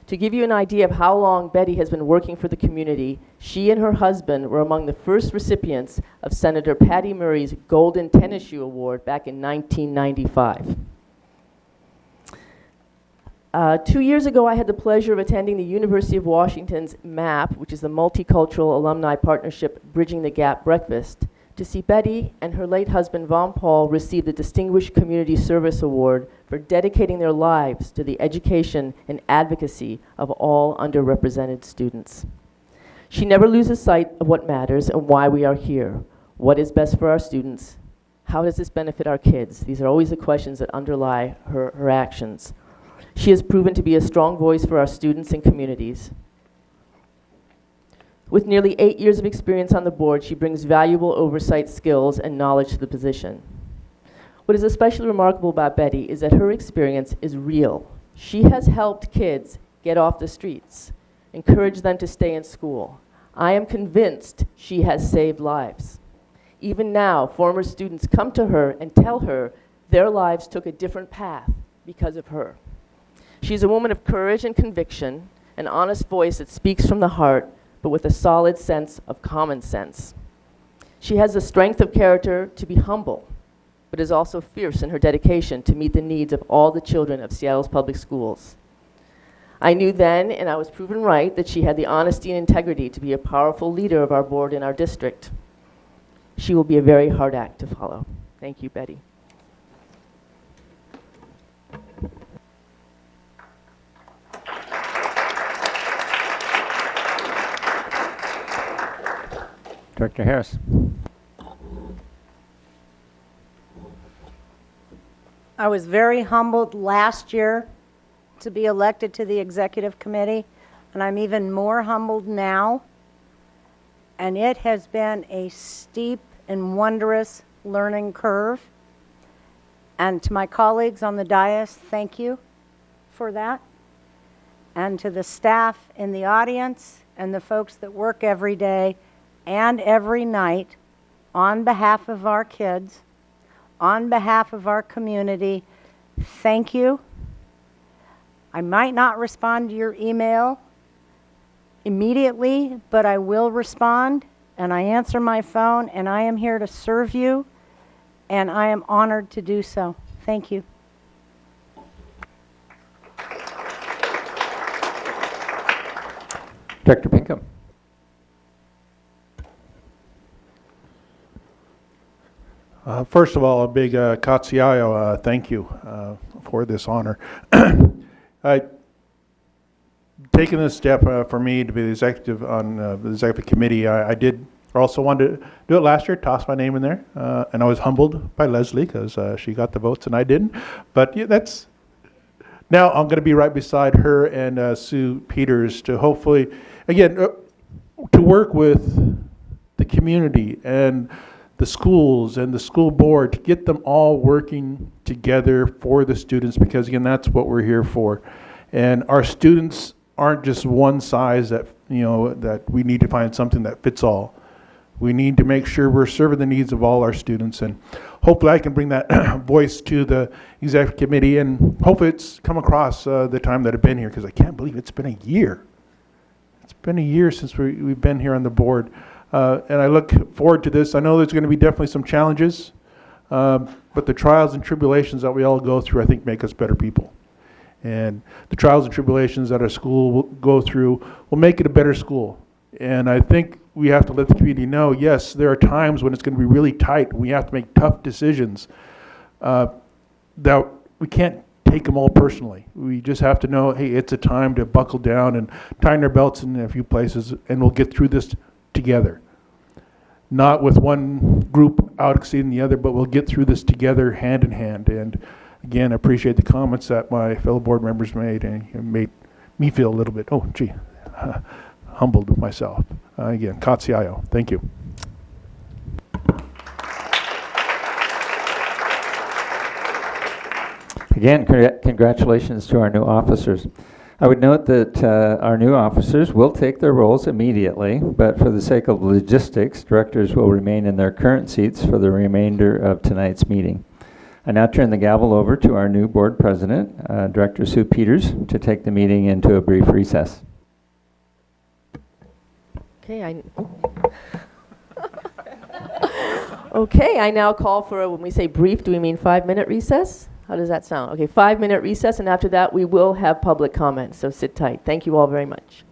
To give you an idea of how long Betty has been working for the community, she and her husband were among the first recipients of Senator Patty Murray's Golden Tennis Shoe Award back in 1995. 2 years ago, I had the pleasure of attending the University of Washington's MAP, which is the Multicultural Alumni Partnership Bridging the Gap Breakfast, to see Betty and her late husband, Von Paul, receive the Distinguished Community Service Award for dedicating their lives to the education and advocacy of all underrepresented students. She never loses sight of what matters and why we are here. What is best for our students? How does this benefit our kids? These are always the questions that underlie her actions. She has proven to be a strong voice for our students and communities. With nearly 8 years of experience on the board, she brings valuable oversight skills and knowledge to the position. What is especially remarkable about Betty is that her experience is real. She has helped kids get off the streets, encourage them to stay in school. I am convinced she has saved lives. Even now, former students come to her and tell her their lives took a different path because of her. She's a woman of courage and conviction, an honest voice that speaks from the heart, but with a solid sense of common sense. She has the strength of character to be humble, but is also fierce in her dedication to meet the needs of all the children of Seattle's public schools. I knew then, and I was proven right, that she had the honesty and integrity to be a powerful leader of our board in our district. She will be a very hard act to follow. Thank you, Betty. Director Harris. I was very humbled last year to be elected to the executive committee, and I'm even more humbled now. And it has been a steep and wondrous learning curve. And to my colleagues on the dais, thank you for that. And to the staff in the audience and the folks that work every day and every night on behalf of our kids, on behalf of our community, thank you. I might not respond to your email immediately, but I will respond, and I answer my phone, and I am here to serve you, and I am honored to do so. Thank you. Director Pinkham. First of all, a big Katsiayo, thank you for this honor. Taking this step for me to be the executive on the executive committee, I did also wanted to do it last year, toss my name in there, and I was humbled by Leslie because she got the votes and I didn't. But yeah, that's now I'm going to be right beside her and Sue Peters to hopefully, again, to work with the community and the schools and the school board to get them all working together for the students, because again, that's what we're here for. And our students aren't just one size that, that we need to find something that fits all. We need to make sure we're serving the needs of all our students, and hopefully I can bring that voice to the executive committee, and hopefully it's come across the time that I've been here, because I can't believe it's been a year. It's been a year since we've been here on the board. And I look forward to this. I know there's going to be definitely some challenges, but the trials and tribulations that we all go through, I think, make us better people. And the trials and tribulations that our school will go through will make it a better school. And I think we have to let the community know, yes, there are times when it's going to be really tight. We have to make tough decisions that we can't take them all personally. We just have to know, hey, it's a time to buckle down and tighten our belts in a few places, and we'll get through this together. Not with one group out exceeding the other, but we'll get through this together, hand in hand. And again, I appreciate the comments that my fellow board members made, and it made me feel a little bit, oh, gee, humbled myself. Again, Katsiayo, thank you. Again, congratulations to our new officers. I would note that our new officers will take their roles immediately, but for the sake of logistics, directors will remain in their current seats for the remainder of tonight's meeting. I now turn the gavel over to our new board president, Director Sue Peters, to take the meeting into a brief recess. Okay, okay, I now call for, when we say brief, do we mean 5-minute recess? How does that sound? Okay, 5-minute recess, and after that we will have public comment, so sit tight. Thank you all very much.